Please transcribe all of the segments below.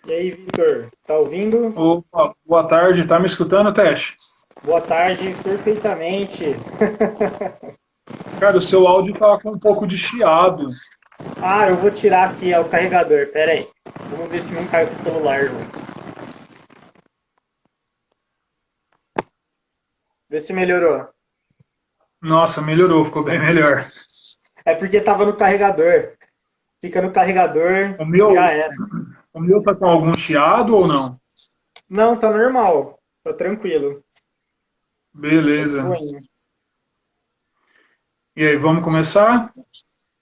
E aí, Vitor, tá ouvindo? Opa, boa tarde, tá me escutando, Teste? Boa tarde, perfeitamente. Cara, o seu áudio tá com um pouco de chiado. Ah, eu vou tirar aqui o carregador, pera aí. Vamos ver se não cai com o celular junto. Vê se melhorou. Nossa, melhorou, ficou bem melhor. É porque tava no carregador. Fica no carregador, O já meu, era. o meu tá com algum chiado ou não? Não, tá normal. Tá tranquilo. Tá de Beleza. boinha. E aí, vamos começar?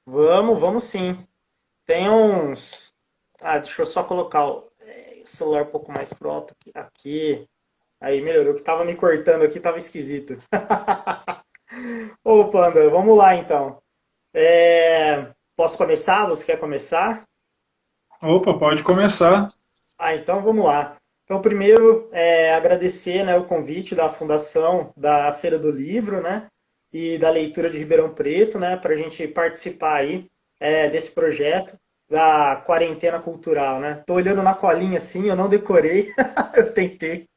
Vamos sim. Tem uns. Ah, deixa eu só colocar o celular um pouco mais pro alto aqui. Aqui. Aí melhorou, que tava me cortando aqui, tava esquisito. Ô, Panda, vamos lá então. Posso começar? Você quer começar? Opa, pode começar. Ah, então vamos lá. Então, primeiro, agradecer, né, o convite da Fundação da Feira do Livro, né, e da Leitura de Ribeirão Preto, né, para a gente participar aí desse projeto da quarentena cultural, né. Tô olhando na colinha assim, eu não decorei, eu tentei,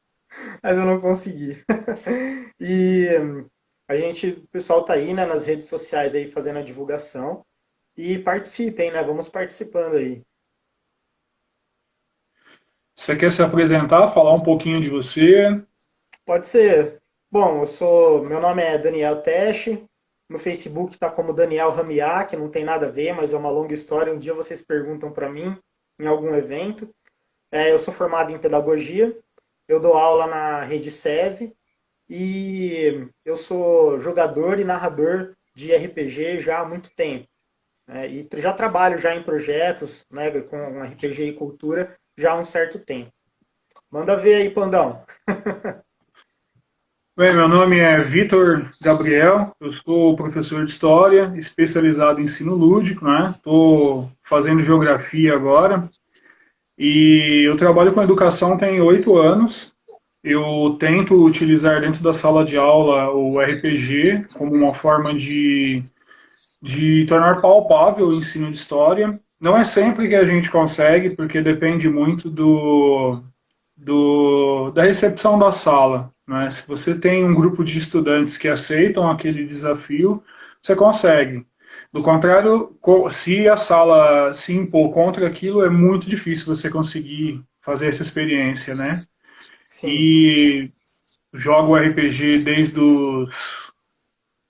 mas eu não consegui. E o pessoal tá aí, né, nas redes sociais aí fazendo a divulgação. E participem, né? Vamos participando aí. Você quer se apresentar, falar um pouquinho de você? Pode ser. Bom, meu nome é Daniel Teche. No Facebook tá como Daniel Ramiá, que não tem nada a ver, mas é uma longa história. Um dia vocês perguntam para mim em algum evento. Eu sou formado em pedagogia. Eu dou aula na rede SESI e eu sou jogador e narrador de RPG já há muito tempo. Né? E já trabalho já em projetos, né, com RPG e cultura já há um certo tempo. Manda ver aí, Pandão. Bem, meu nome é Vitor Gabriel, eu sou professor de História, especializado em ensino lúdico, né? Estou fazendo geografia agora. E eu trabalho com educação tem 8 anos. Eu tento utilizar dentro da sala de aula o RPG como uma forma de tornar palpável o ensino de história. Não é sempre que a gente consegue, porque depende muito da recepção da sala. Né? Se você tem um grupo de estudantes que aceitam aquele desafio, você consegue. Do contrário, se a sala se impor contra aquilo, é muito difícil você conseguir fazer essa experiência, né? Sim. E jogo RPG desde os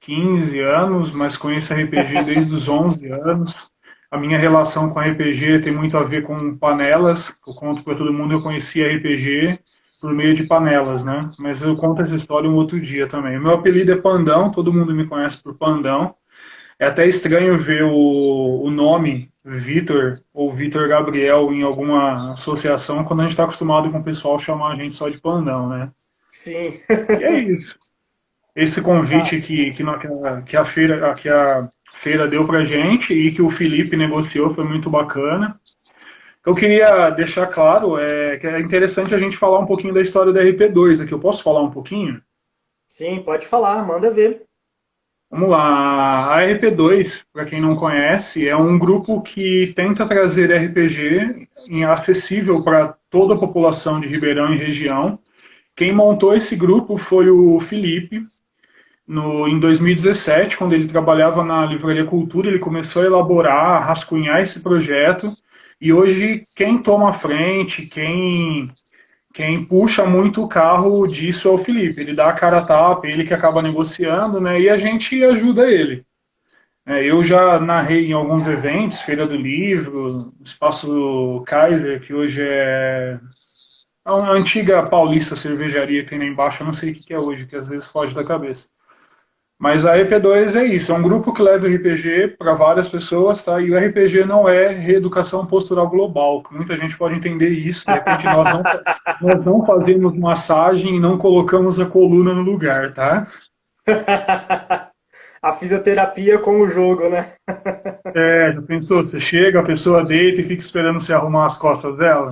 15 anos, mas conheço RPG desde os 11 anos. A minha relação com RPG tem muito a ver com panelas. Eu conto para todo mundo, eu conheci RPG por meio de panelas, né? Mas eu conto essa história um outro dia também. O meu apelido é Pandão, todo mundo me conhece por Pandão. É até estranho ver o nome Vitor ou Vitor Gabriel em alguma associação quando a gente está acostumado com o pessoal chamar a gente só de Pandão, né? Sim. E é isso. Esse Ah, convite que a feira deu pra gente e que o Felipe negociou foi muito bacana. Eu queria deixar claro que é interessante a gente falar um pouquinho da história da RP2 aqui. Eu posso falar um pouquinho? sim, pode falar, manda ver. Vamos lá. A RP2, para quem não conhece, é um grupo que tenta trazer RPG acessível para toda a população de Ribeirão e região. Quem montou esse grupo foi o Felipe, em 2017, quando ele trabalhava na Livraria Cultura, ele começou a elaborar, a rascunhar esse projeto. E hoje, quem toma a frente, quem puxa muito o carro disso é o Felipe. Ele dá a cara a tapa, ele que acaba negociando, né? E a gente ajuda ele. Eu já narrei em alguns eventos, Feira do Livro, Espaço Kaiser, que hoje é a antiga Paulista Cervejaria que tem lá embaixo, eu não sei o que é hoje, que às vezes foge da cabeça. Mas a EP2 é isso, é um grupo que leva RPG para várias pessoas, tá? E o RPG não é reeducação postural global, que muita gente pode entender isso. De repente nós não fazemos massagem e não colocamos a coluna no lugar, tá? A fisioterapia com o jogo, né? Já pensou? Você chega, a pessoa deita e fica esperando você arrumar as costas dela?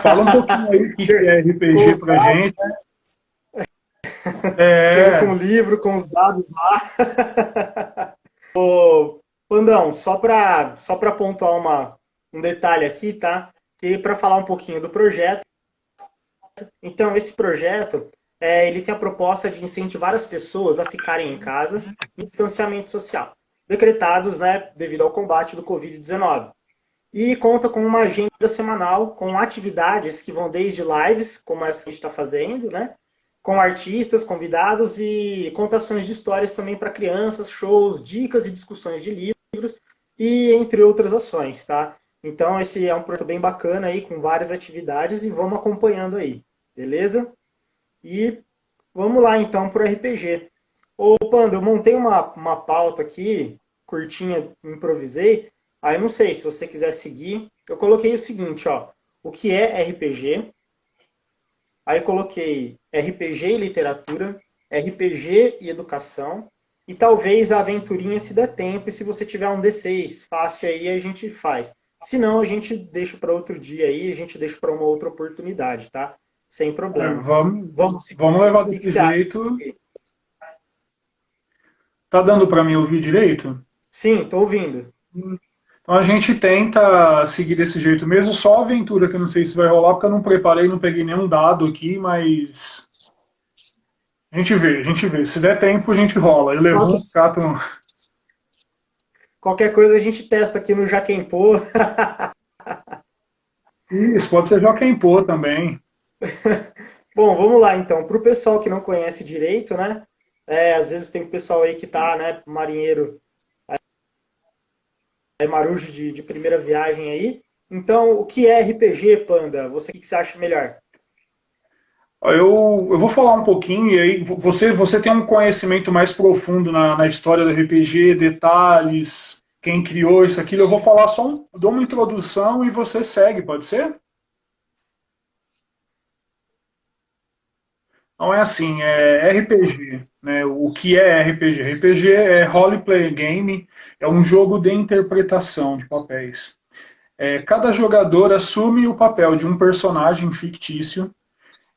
Fala um pouquinho aí o que que Che- é Com RPG os pra dados, gente. chega com o É, livro, com os dados lá. Ô, Pandão, só para pontuar um detalhe aqui, tá? e para falar um pouquinho do projeto. Então, esse projeto, ele tem a proposta de incentivar as pessoas a ficarem em casa em distanciamento social, decretados, né, devido ao combate do Covid-19. E conta com uma agenda semanal com atividades que vão desde lives, como essa que a gente está fazendo, né, com artistas, convidados e contações de histórias também para crianças, shows, dicas e discussões de livros e entre outras ações, tá? Então esse é um projeto bem bacana aí com várias atividades e vamos acompanhando aí, beleza? E vamos lá então para o RPG. Ô Panda, eu montei uma pauta aqui, curtinha, improvisei. Aí não sei se você quiser seguir. Eu coloquei o seguinte, ó. O que é RPG? Aí coloquei RPG e literatura, RPG e educação, e talvez a aventurinha se der tempo, e se você tiver um D6 fácil aí, a gente faz. Se não, a gente deixa para outro dia aí, a gente deixa para uma outra oportunidade, tá? Sem problema. Vamos, Vamos seguir. vamos levar O que desse você acha de jeito. seguir? Tá dando para mim ouvir direito? Sim, tô ouvindo. Então a gente tenta seguir desse jeito mesmo, só a aventura que eu não sei se vai rolar, porque eu não preparei, não peguei nenhum dado aqui, mas a gente vê, a gente vê. Se der tempo, a gente rola. Eu levo Qualquer, um, cato um. qualquer coisa a gente testa aqui no Jaquempô. Isso, pode ser Joaquim Pô também. Bom, vamos lá então. Para o pessoal que não conhece direito, né? Às vezes tem pessoal aí que tá, né, marinheiro, marujo de primeira viagem aí. Então, o que é RPG, Panda? Você, o que você acha melhor? Eu vou falar um pouquinho, e aí você tem um conhecimento mais profundo na história do RPG, detalhes, quem criou isso, aquilo. Eu vou falar só dou uma introdução e você segue, pode ser? Não é assim, é RPG, né? O que é RPG? RPG é Role Play Game, é um jogo de interpretação de papéis. Cada jogador assume o papel de um personagem fictício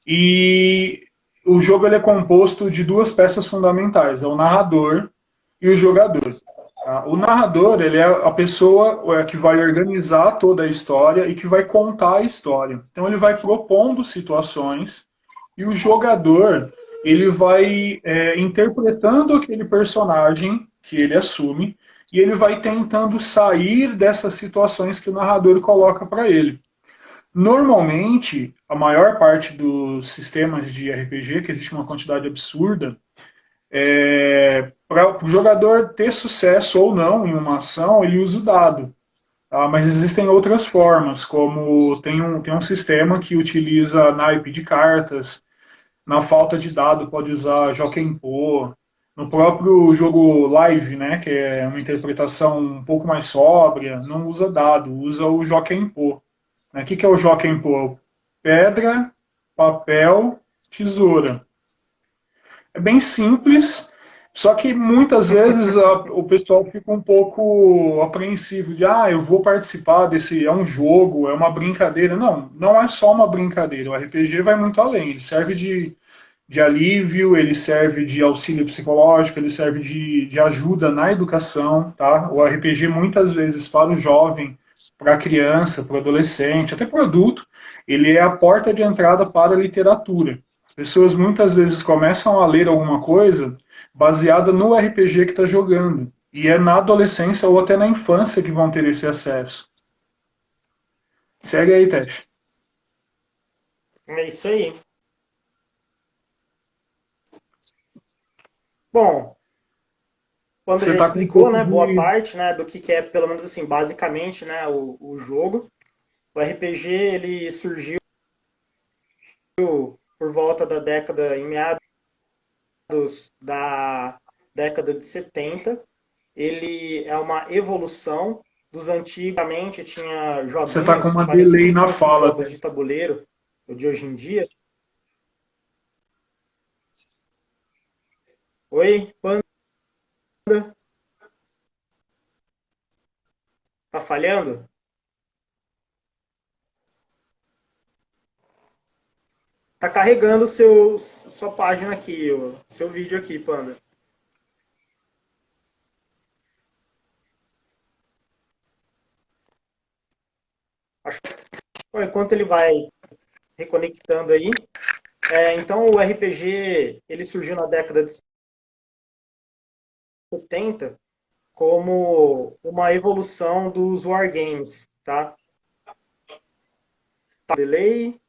e o jogo ele é composto de duas peças fundamentais, é o narrador e o jogador. Tá? O narrador ele é a pessoa que vai organizar toda a história e que vai contar a história. Então ele vai propondo situações e o jogador ele vai interpretando aquele personagem que ele assume e ele vai tentando sair dessas situações que o narrador coloca para ele. Normalmente, a maior parte dos sistemas de RPG, que existe uma quantidade absurda, para o jogador ter sucesso ou não em uma ação, ele usa o dado. Tá? Mas existem outras formas, como tem um sistema que utiliza naipe de cartas, na falta de dado pode usar Jokenpô, no próprio jogo live, né, que é uma interpretação um pouco mais sóbria, não usa dado, usa o Jokenpô. O que é o Jokenpô? Pedra, papel, tesoura. É bem simples, só que muitas vezes o pessoal fica um pouco apreensivo de eu vou participar desse, é um jogo, é uma brincadeira. Não, não é só uma brincadeira. O RPG vai muito além. Ele serve de alívio, ele serve de auxílio psicológico, ele serve de ajuda na educação, tá? O RPG muitas vezes para o jovem, para a criança, para o adolescente, até para o adulto, ele é a porta de entrada para a literatura. As pessoas muitas vezes começam a ler alguma coisa baseada no RPG que está jogando. E é na adolescência ou até na infância que vão ter esse acesso. Segue aí, Tete. É isso aí. Bom, o André Você já está com um explicou, pouco né, boa de. parte, né, do que é, pelo menos assim, basicamente, né, o jogo. O RPG, ele surgiu por volta da década, em meados da década de 70. Ele é uma evolução dos antigamente tinha Você está com joguinhos uma delay parecido na com esses fala, jogos Tete. de tabuleiro de hoje em dia. Oi, Panda, tá falhando? Tá carregando sua página aqui, o seu vídeo aqui, Panda. Acho Bom, enquanto ele vai reconectando aí, então o RPG ele surgiu na década de 70 como uma evolução dos wargames, tá? Delay.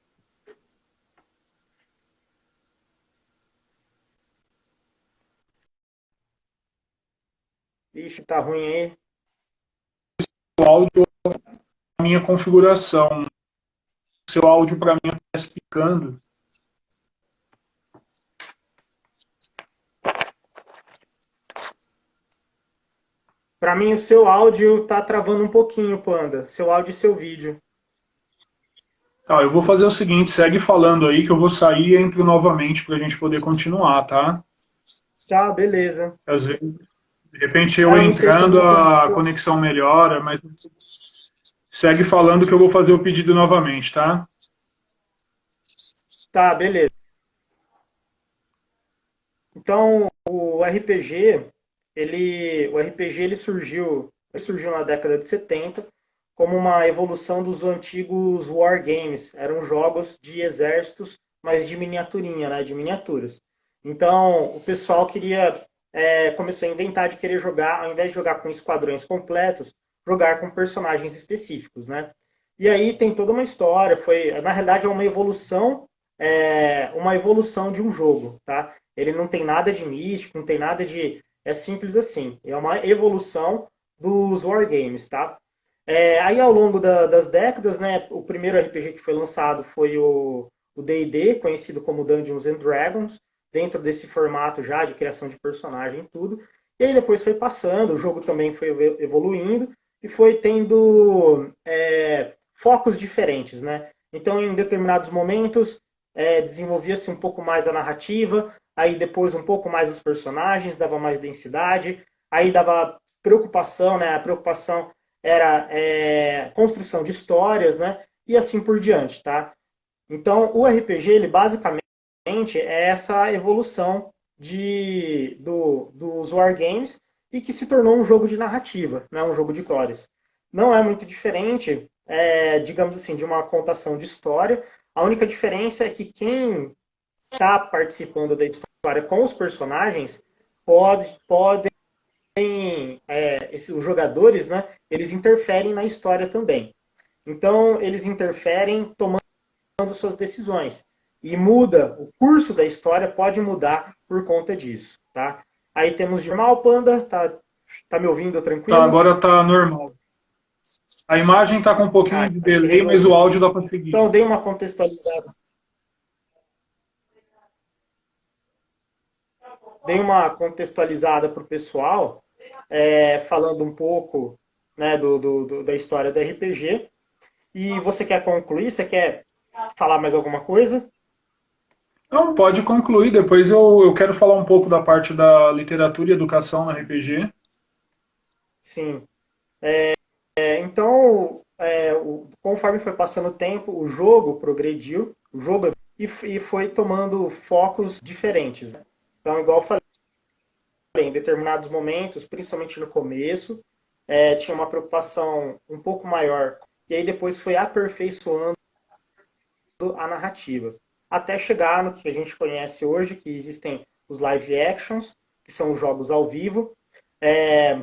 Ixi, tá ruim aí. O áudio, a minha configuração, o seu áudio para mim está picando. Para mim, o seu áudio tá travando um pouquinho, Panda. Seu áudio e seu vídeo. Tá, eu vou fazer o seguinte, segue falando aí que eu vou sair e entro novamente para a gente poder continuar, tá? Tá, beleza. Às vezes, de repente eu Eu não sei se a entrando minha a conexão. conexão melhora, mas segue falando que eu vou fazer o pedido novamente, tá? Tá, beleza. Então, o RPG ele surgiu na década de 70 como uma evolução dos antigos wargames. Eram jogos de exércitos, mas de miniaturinha, né, de miniaturas. Então, o pessoal começou a inventar de querer jogar, ao invés de jogar com esquadrões completos, jogar com personagens específicos, né? E aí tem toda uma história, na realidade, é uma evolução de um jogo, tá? Ele não tem nada de místico, não tem nada de. É simples assim. É uma evolução dos wargames, tá? Aí ao longo das décadas, né, o primeiro RPG que foi lançado foi o D&D, conhecido como Dungeons and Dragons, dentro desse formato já de criação de personagem e tudo. E aí depois foi passando, o jogo também foi evoluindo e foi tendo focos diferentes, né? Então, em determinados momentos, desenvolvia-se um pouco mais a narrativa, aí depois um pouco mais os personagens, dava mais densidade, aí dava preocupação, né? A preocupação era construção de histórias, né? E assim por diante, tá? Então, o RPG, ele basicamente é essa evolução dos wargames e que se tornou um jogo de narrativa, né? Um jogo de cores. Não é muito diferente, digamos assim, de uma contação de história. A única diferença é que quem está participando da história com os personagens podem os jogadores, né? Eles interferem na história também. Então eles interferem tomando suas decisões e muda o curso da história pode mudar por conta disso, tá? Aí temos de normal, Panda, tá me ouvindo Tá, tranquilo? agora tá normal. A imagem tá com um pouquinho Ah, de acho que delay, mas o resolveu. áudio dá para seguir. Então dei uma contextualizada para o pessoal, falando um pouco, né, da história do RPG. E você quer concluir? Você quer falar mais alguma coisa? Não, pode concluir, depois eu quero falar um pouco da parte da literatura e educação no RPG. Sim. Então, conforme foi passando o tempo, o jogo progrediu, e foi tomando focos diferentes, né? Então, igual eu falei, em determinados momentos, principalmente no começo, tinha uma preocupação um pouco maior. E aí depois foi aperfeiçoando a narrativa. Até chegar no que a gente conhece hoje, que existem os live actions, que são os jogos ao vivo.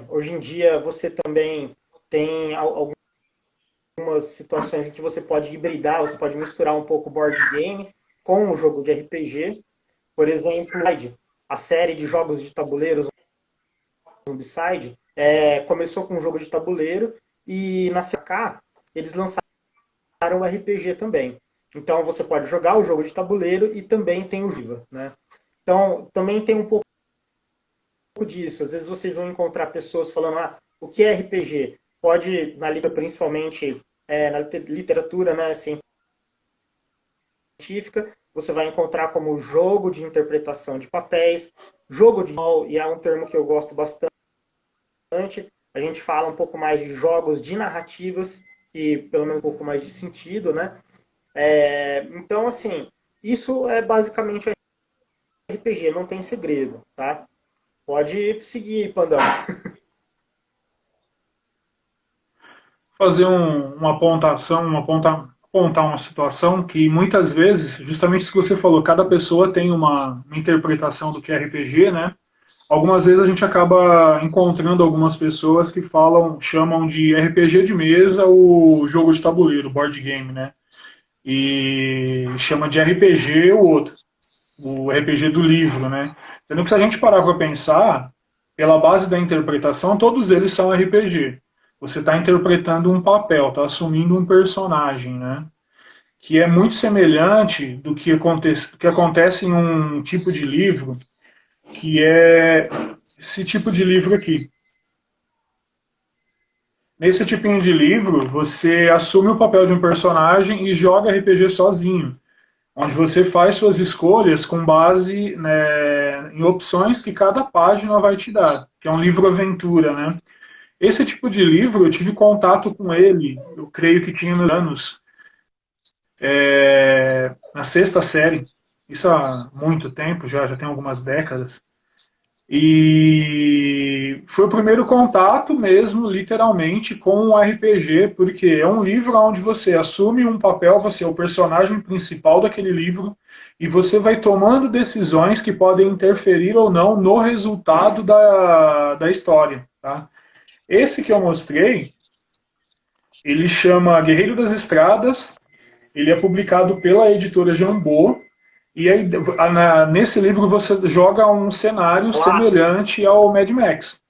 Hoje em dia você também tem algumas situações em que você pode hibridar, você pode misturar um pouco o board game com o jogo de RPG. Por exemplo, a série de jogos de tabuleiros Zombicide começou com um jogo de tabuleiro e na CK eles lançaram o RPG também. Então você pode jogar o jogo de tabuleiro e também tem o Giva, né? Então também tem um pouco disso. Às vezes vocês vão encontrar pessoas falando, o que é RPG? Pode, na língua principalmente, na literatura, né, científica, você vai encontrar como jogo de interpretação de papéis, jogo de rol, e é um termo que eu gosto bastante. A gente fala um pouco mais de jogos de narrativas, que pelo menos um pouco mais de sentido, né? Então, assim, isso é basicamente o RPG, não tem segredo, tá? Pode seguir, Pandão. Fazer uma apontação, apontar uma situação que muitas vezes, justamente isso que você falou, cada pessoa tem uma interpretação do que é RPG, né? Algumas vezes a gente acaba encontrando algumas pessoas que falam, chamam de RPG de mesa o jogo de tabuleiro, board game, né? E chama de RPG o outro, o RPG do livro, né? Sendo que se a gente parar para pensar, pela base da interpretação, todos eles são RPG. Você está interpretando um papel, está assumindo um personagem, né? Que é muito semelhante que acontece em um tipo de livro, que é esse tipo de livro aqui. Nesse tipinho de livro, você assume o papel de um personagem e joga RPG sozinho, onde você faz suas escolhas com base, né, em opções que cada página vai te dar, que é um livro aventura, né? Esse tipo de livro, eu tive contato com ele, eu creio que tinha nos anos, na sexta série, isso há muito tempo, já tem algumas décadas. E foi o primeiro contato mesmo, literalmente, com o RPG, porque é um livro onde você assume um papel, você é o personagem principal daquele livro, e você vai tomando decisões que podem interferir ou não no resultado da história. Tá? Esse que eu mostrei, ele chama Guerreiro das Estradas, ele é publicado pela editora Jambô, e aí, nesse livro você joga um cenário Clássico. semelhante ao Mad Max.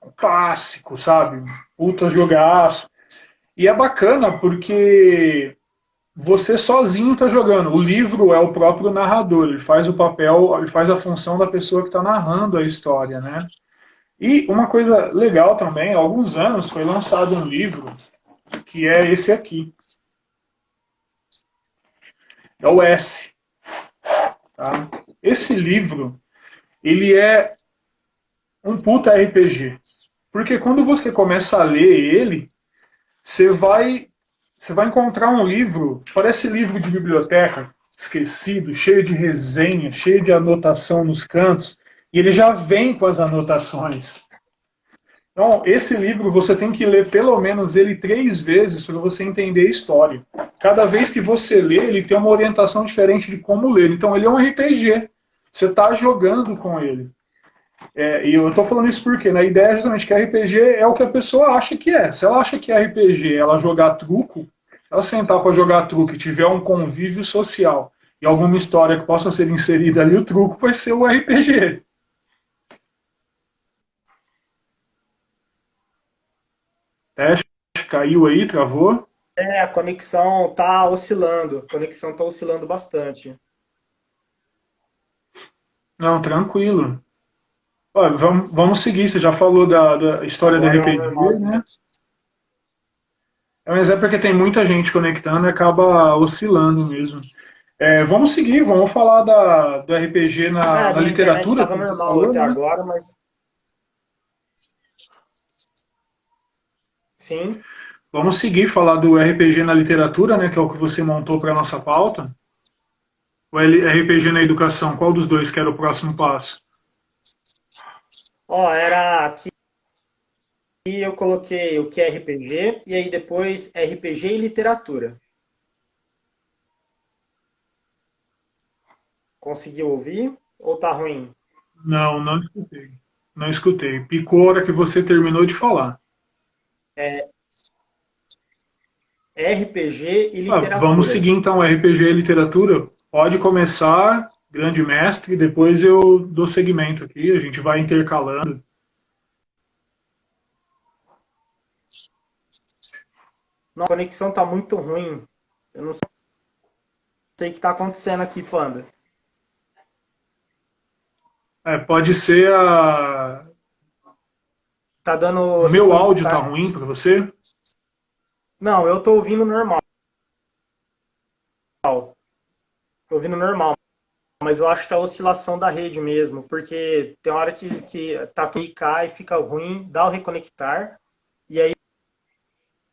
Um clássico, sabe? Puta jogaço. E é bacana porque você sozinho está jogando. O livro é o próprio narrador, ele faz o papel, ele faz a função da pessoa que está narrando a história, né? E uma coisa legal também, há alguns anos foi lançado um livro que é esse aqui. É o S. Tá? Esse livro, ele é um puta RPG. Porque quando você começa a ler ele, você vai, você vai encontrar um livro, parece livro de biblioteca, esquecido, cheio de resenha, cheio de anotação nos cantos, e ele já vem com as anotações. Então, esse livro você tem que ler pelo menos ele 3 vezes para você entender a história. Cada vez que você lê, ele tem uma orientação diferente de como ler. Então, ele é um RPG. Você está jogando com ele. E eu estou falando isso porque na ideia é justamente que RPG é o que a pessoa acha que é. Se ela acha que é RPG ela jogar truco, ela sentar para jogar truco e tiver um convívio social e alguma história que possa ser inserida ali, o truco vai ser o RPG. Teste, caiu aí, travou? É, a conexão tá oscilando. A conexão tá oscilando bastante. Não, tranquilo. Olha, vamos seguir, você já falou da história do Agora é o RPG, normal de né? novo. Mas é porque tem muita gente conectando e acaba oscilando mesmo. Vamos seguir, vamos falar do RPG É, a na minha internet literatura, estava como você normal falou, até né? agora, mas sim. Vamos seguir, falar do RPG na literatura, né, que é o que você montou para a nossa pauta. O RPG na educação, qual dos dois que era o próximo passo? Ó, era aqui eu coloquei o que é RPG e aí depois RPG e literatura. Conseguiu ouvir? Ou tá ruim? Não, não escutei. Não escutei. Picou a hora que você terminou de falar. É RPG e Vamos literatura. seguir então RPG e literatura. Pode começar, grande mestre, depois eu dou seguimento aqui, a gente vai intercalando. Não, a conexão tá muito ruim. Eu não sei o que tá acontecendo aqui, Panda. Pode ser Tá o dando. meu áudio tá ruim para você? Não, eu tô ouvindo normal. Tô ouvindo normal. Mas eu acho que é a oscilação da rede mesmo. Porque tem hora que tá tudo e cai, fica ruim, dá o reconectar. E aí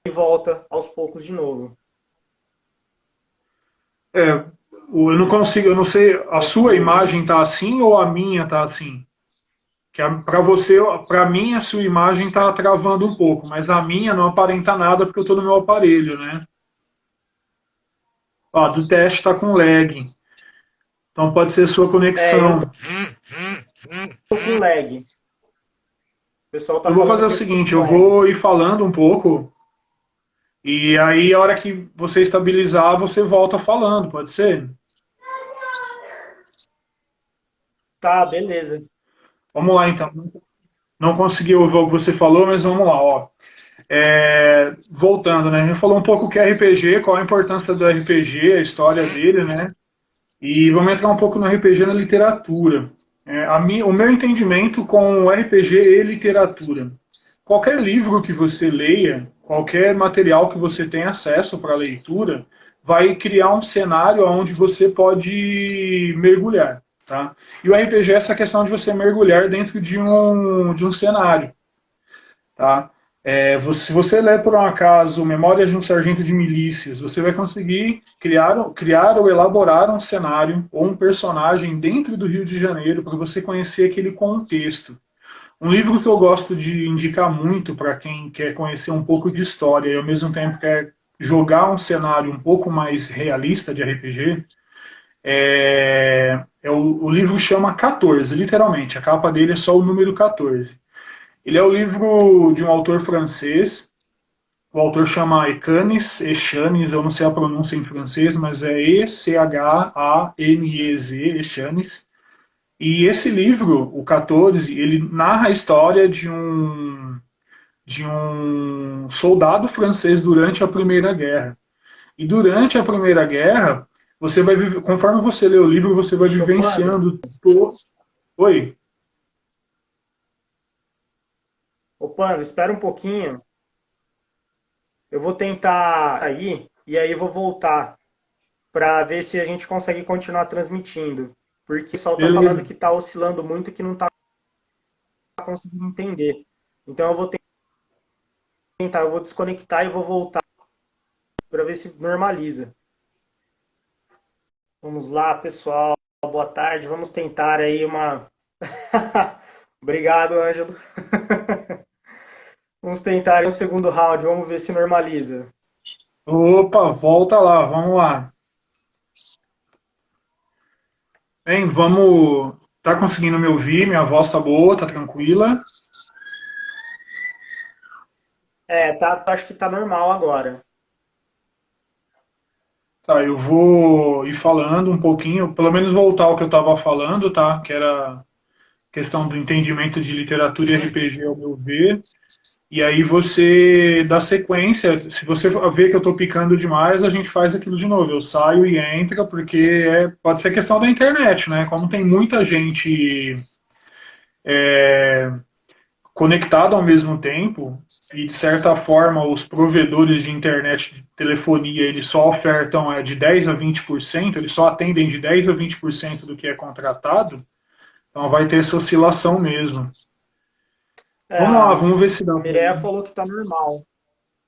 volta aos poucos de novo. É, eu não consigo, eu não sei, a sua Conseguiu ouvir? imagem tá assim ou a minha tá assim? Que para você, para mim a sua imagem tá travando um pouco, mas a minha não aparenta nada porque eu tô no meu aparelho, né? Ó, do teste está com lag. Então pode ser sua Eu conexão. tô com lag. O pessoal tá Eu vou falando fazer o que eu tô seguinte, com eu lag. vou ir falando um pouco, e aí a hora que você estabilizar, você volta falando, pode ser? Tá, beleza. Vamos lá então. Não consegui ouvir o que você falou, mas vamos lá, ó. Voltando, né? A gente falou um pouco o que é RPG, qual a importância do RPG, a história dele, né? E vamos entrar um pouco no RPG na literatura. O meu entendimento com o RPG e literatura. Qualquer livro que você leia, qualquer material que você tenha acesso para leitura, vai criar um cenário onde você pode mergulhar. Tá? E o RPG é essa questão de você mergulhar dentro de um cenário. Tá? Se você ler por um acaso Memórias de um Sargento de Milícias, você vai conseguir criar ou elaborar um cenário ou um personagem dentro do Rio de Janeiro para você conhecer aquele contexto. Um livro que eu gosto de indicar muito para quem quer conhecer um pouco de história e ao mesmo tempo quer jogar um cenário um pouco mais realista de RPG, o livro chama 14, literalmente. A capa dele é só o número 14. Ele é o livro de um autor francês. O autor chama Echanes, eu não sei a pronúncia em francês, mas é Echanez, Echanes. E esse livro, o 14, ele narra a história de um soldado francês durante a Primeira Guerra. E durante a Primeira Guerra, você vai conforme você lê o livro, você vai Chopando. vivenciando todo. Oi, Ô, Pando, espera um pouquinho. Eu vou tentar aí e aí vou voltar para ver se a gente consegue continuar transmitindo. Porque o pessoal tá falando beleza. que tá oscilando muito e que não tá conseguindo entender. Então eu vou tentar, eu vou desconectar e vou voltar para ver se normaliza. Vamos lá, pessoal. Boa tarde. Vamos tentar aí uma. Obrigado, Ângelo. Vamos tentar aí um segundo round. Vamos ver se normaliza. Opa, volta lá, vamos lá. Bem, vamos. Tá conseguindo me ouvir? Minha voz tá boa, tá tranquila? É, tá, acho que tá normal agora. Tá, eu vou ir falando um pouquinho, pelo menos voltar ao que eu estava falando, tá? Que era questão do entendimento de literatura e RPG, ao meu ver. E aí você dá sequência. Se você ver que eu estou picando demais, a gente faz aquilo de novo. Eu saio e entra, porque pode ser questão da internet, né? Como tem muita gente conectada ao mesmo tempo, e de certa forma os provedores de internet de telefonia eles só ofertam de 10 a 20%, eles só atendem de 10 a 20% do que é contratado, então vai ter essa oscilação mesmo. É, Vamos lá, vamos ver se dá a para. Mireia falou que tá normal,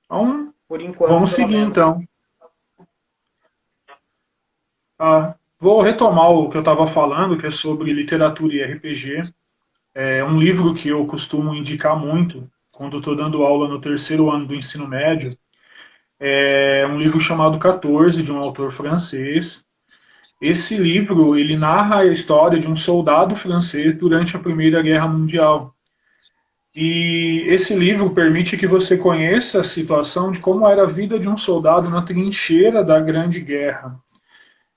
Então, por enquanto, vamos pelo seguir menos. então. Vou retomar o que eu estava falando, que é sobre literatura e RPG. É um livro que eu costumo indicar muito quando estou dando aula no terceiro ano do ensino médio. É um livro chamado 14, de um autor francês. Esse livro, ele narra a história de um soldado francês durante a Primeira Guerra Mundial. E esse livro permite que você conheça a situação de como era a vida de um soldado na trincheira da Grande Guerra.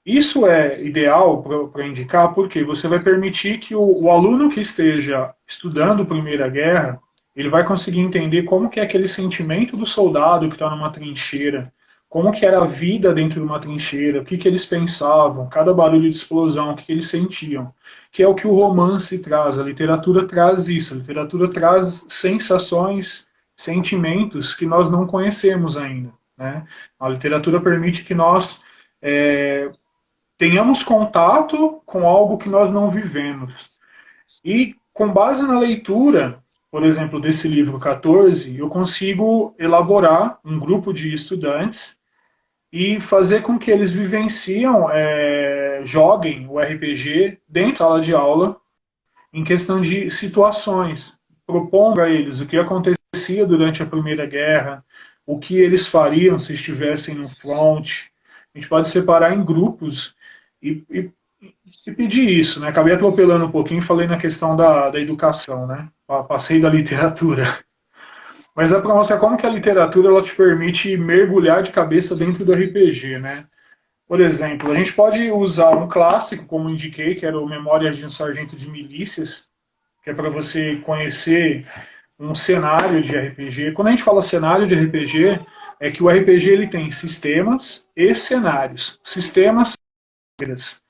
Isso é ideal para indicar porque você vai permitir que o aluno que esteja estudando Primeira Guerra, ele vai conseguir entender como que é aquele sentimento do soldado que está numa trincheira, como que era a vida dentro de uma trincheira, o que que eles pensavam, cada barulho de explosão, o que que eles sentiam, que é o que o romance traz, a literatura traz isso, a literatura traz sensações, sentimentos que nós não conhecemos ainda, né? A literatura permite que nós tenhamos contato com algo que nós não vivemos. E com base na leitura, por exemplo, desse livro 14, eu consigo elaborar um grupo de estudantes e fazer com que eles vivenciam, joguem o RPG dentro da sala de aula em questão de situações, propondo a eles o que acontecia durante a Primeira Guerra, o que eles fariam se estivessem no front, a gente pode separar em grupos e, e, e pedir isso, né? Acabei atropelando um pouquinho, falei na questão da educação, né? Passei da literatura. Mas é para mostrar como que a literatura ela te permite mergulhar de cabeça dentro do RPG, né? Por exemplo, a gente pode usar um clássico, como indiquei, que era o Memórias de um Sargento de Milícias, que é para você conhecer um cenário de RPG. Quando a gente fala cenário de RPG, é que o RPG ele tem sistemas e cenários. Sistemas são regras.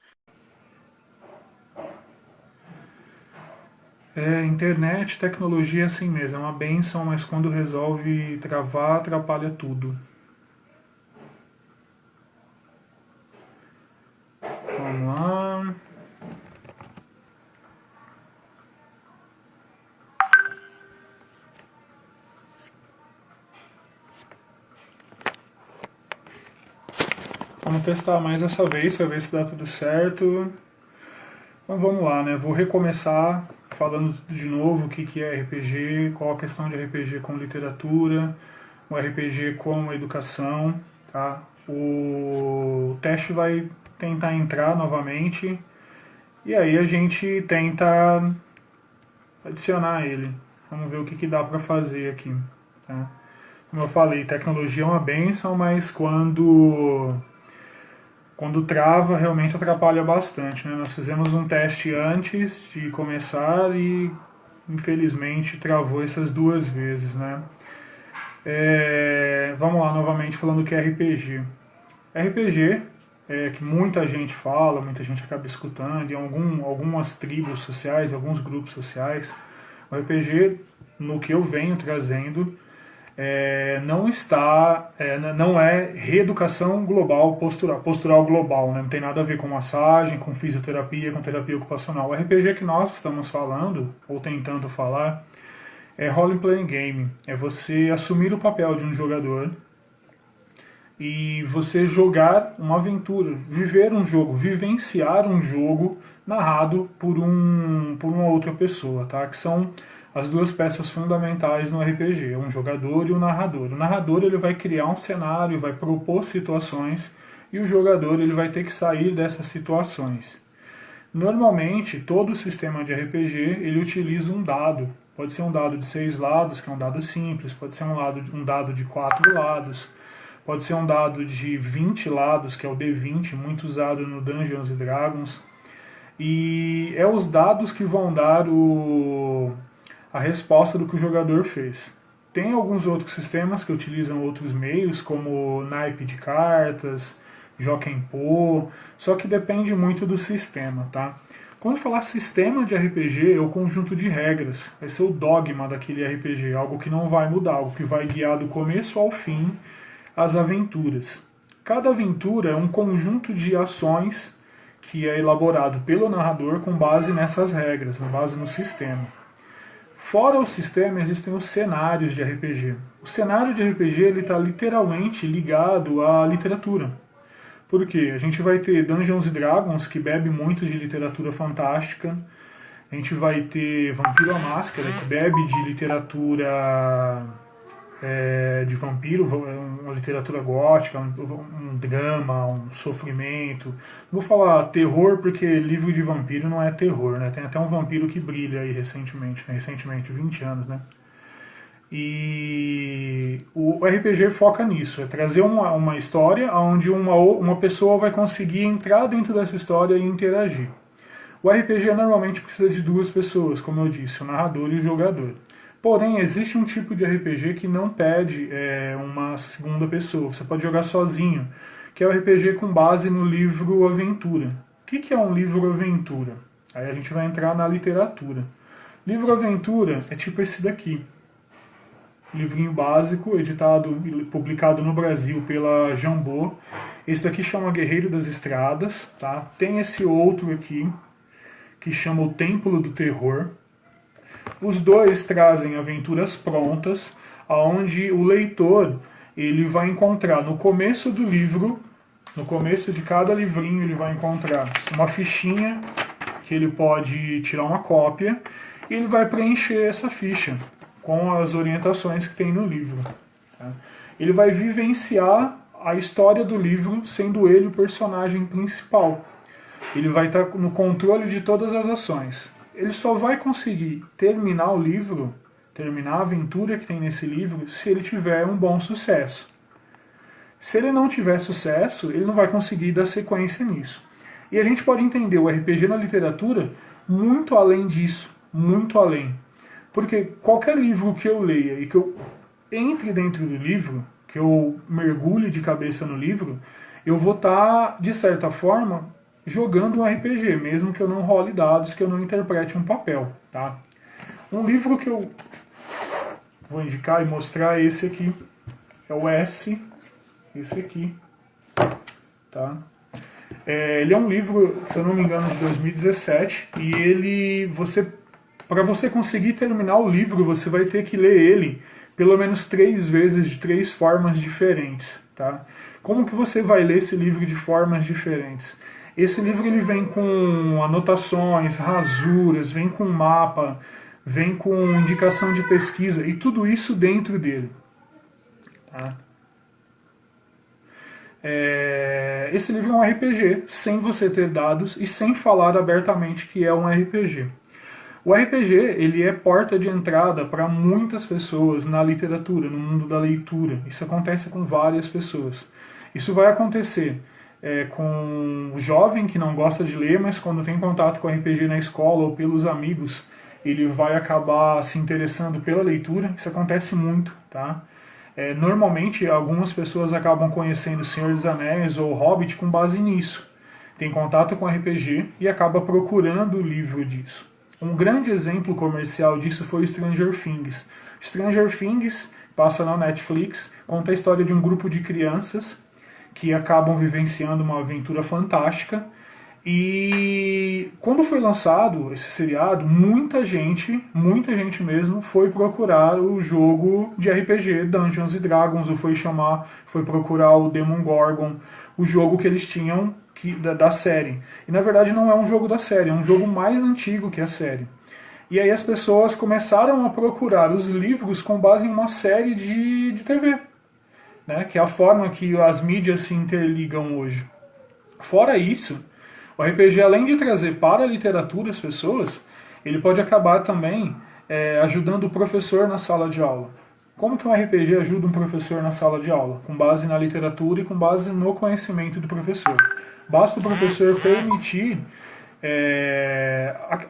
Internet, tecnologia é assim mesmo, é uma benção, mas quando resolve travar, atrapalha tudo. Vamos lá. Vamos testar mais essa vez para ver se dá tudo certo. Então vamos lá, né? Vou recomeçar falando de novo o que é RPG, qual a questão de RPG com literatura, o RPG com educação, tá? O teste vai tentar entrar novamente e aí a gente tenta adicionar ele. Vamos ver o que dá para fazer aqui, tá? Como eu falei, tecnologia é uma benção, mas quando trava, realmente atrapalha bastante. Né? Nós fizemos um teste antes de começar e, infelizmente, travou essas duas vezes. Né? Vamos lá, novamente falando que é RPG. RPG, que muita gente fala, muita gente acaba escutando, em algumas tribos sociais, alguns grupos sociais. O RPG, no que eu venho trazendo, não é reeducação global, postural global, né? Não tem nada a ver com massagem, com fisioterapia, com terapia ocupacional. O RPG que nós estamos falando, ou tentando falar, é Role Playing Game. É você assumir o papel de um jogador e você jogar uma aventura, viver um jogo, vivenciar um jogo narrado por uma outra pessoa, tá? Que são as duas peças fundamentais no RPG, um jogador e um narrador. O narrador ele vai criar um cenário, vai propor situações e o jogador ele vai ter que sair dessas situações. Normalmente, todo sistema de RPG ele utiliza um dado. Pode ser um dado de 6 lados, que é um dado simples, pode ser um dado de 4 lados, pode ser um dado de 20 lados, que é o D20, muito usado no Dungeons and Dragons. E é os dados que vão dar a resposta do que o jogador fez. Tem alguns outros sistemas que utilizam outros meios, como naipe de cartas, Jokenpô, só que depende muito do sistema, tá? Quando falar sistema de RPG, é o conjunto de regras, vai ser o dogma daquele RPG, algo que não vai mudar, algo que vai guiar do começo ao fim as aventuras. Cada aventura é um conjunto de ações que é elaborado pelo narrador com base nessas regras, com base no sistema. Fora o sistema, existem os cenários de RPG. O cenário de RPG está literalmente ligado à literatura. Por quê? A gente vai ter Dungeons and Dragons, que bebe muito de literatura fantástica. A gente vai ter Vampiro à Máscara, que bebe de literatura de vampiro, uma literatura gótica, um drama, um sofrimento. Não vou falar terror porque livro de vampiro não é terror, né? Tem até um vampiro que brilha aí recentemente, 20 anos, né? E o RPG foca nisso, é trazer uma história onde uma pessoa vai conseguir entrar dentro dessa história e interagir. O RPG normalmente precisa de duas pessoas, como eu disse, o narrador e o jogador. Porém, existe um tipo de RPG que não pede uma segunda pessoa. Você pode jogar sozinho, que é o RPG com base no livro Aventura. O que é um livro Aventura? Aí a gente vai entrar na literatura. Livro Aventura é tipo esse daqui. Livrinho básico, editado e publicado no Brasil pela Jambô. Esse daqui chama Guerreiro das Estradas. Tá? Tem esse outro aqui, que chama O Templo do Terror. Os dois trazem aventuras prontas, onde o leitor ele vai encontrar no começo do livro, no começo de cada livrinho, ele vai encontrar uma fichinha que ele pode tirar uma cópia e ele vai preencher essa ficha com as orientações que tem no livro. Tá? Ele vai vivenciar a história do livro sendo ele o personagem principal. Ele vai estar no controle de todas as ações. Ele só vai conseguir terminar o livro, terminar a aventura que tem nesse livro, se ele tiver um bom sucesso. Se ele não tiver sucesso, ele não vai conseguir dar sequência nisso. E a gente pode entender o RPG na literatura muito além disso, muito além. Porque qualquer livro que eu leia e que eu entre dentro do livro, que eu mergulhe de cabeça no livro, eu vou estar, de certa forma, jogando um RPG, mesmo que eu não role dados, que eu não interprete um papel. Tá? Um livro que eu vou indicar e mostrar é esse aqui. É o S, esse aqui. Tá? Ele é um livro, se eu não me engano, de 2017, e ele, para você conseguir terminar o livro, você vai ter que ler ele pelo menos 3 vezes, de 3 formas diferentes. Tá? Como que você vai ler esse livro de formas diferentes? Esse livro ele vem com anotações, rasuras, vem com mapa, vem com indicação de pesquisa, e tudo isso dentro dele. Tá? Esse livro é um RPG, sem você ter dados e sem falar abertamente que é um RPG. O RPG ele é porta de entrada para muitas pessoas na literatura, no mundo da leitura. Isso acontece com várias pessoas. Isso vai acontecer com o jovem que não gosta de ler, mas quando tem contato com RPG na escola ou pelos amigos, ele vai acabar se interessando pela leitura. Isso acontece muito, tá? Normalmente, algumas pessoas acabam conhecendo O Senhor dos Anéis ou O Hobbit com base nisso. Tem contato com RPG e acaba procurando o livro disso. Um grande exemplo comercial disso foi Stranger Things. Stranger Things passa na Netflix, conta a história de um grupo de crianças que acabam vivenciando uma aventura fantástica. E quando foi lançado esse seriado, muita gente mesmo, foi procurar o jogo de RPG Dungeons and Dragons, ou foi procurar o Demon Gorgon, o jogo que eles tinham da série. E na verdade não é um jogo da série, é um jogo mais antigo que a série. E aí as pessoas começaram a procurar os livros com base em uma série de TV, né? Que é a forma que as mídias se interligam hoje. Fora isso, o RPG, além de trazer para a literatura as pessoas, ele pode acabar também ajudando o professor na sala de aula. Como que um RPG ajuda um professor na sala de aula? Com base na literatura e com base no conhecimento do professor. Basta o professor permitir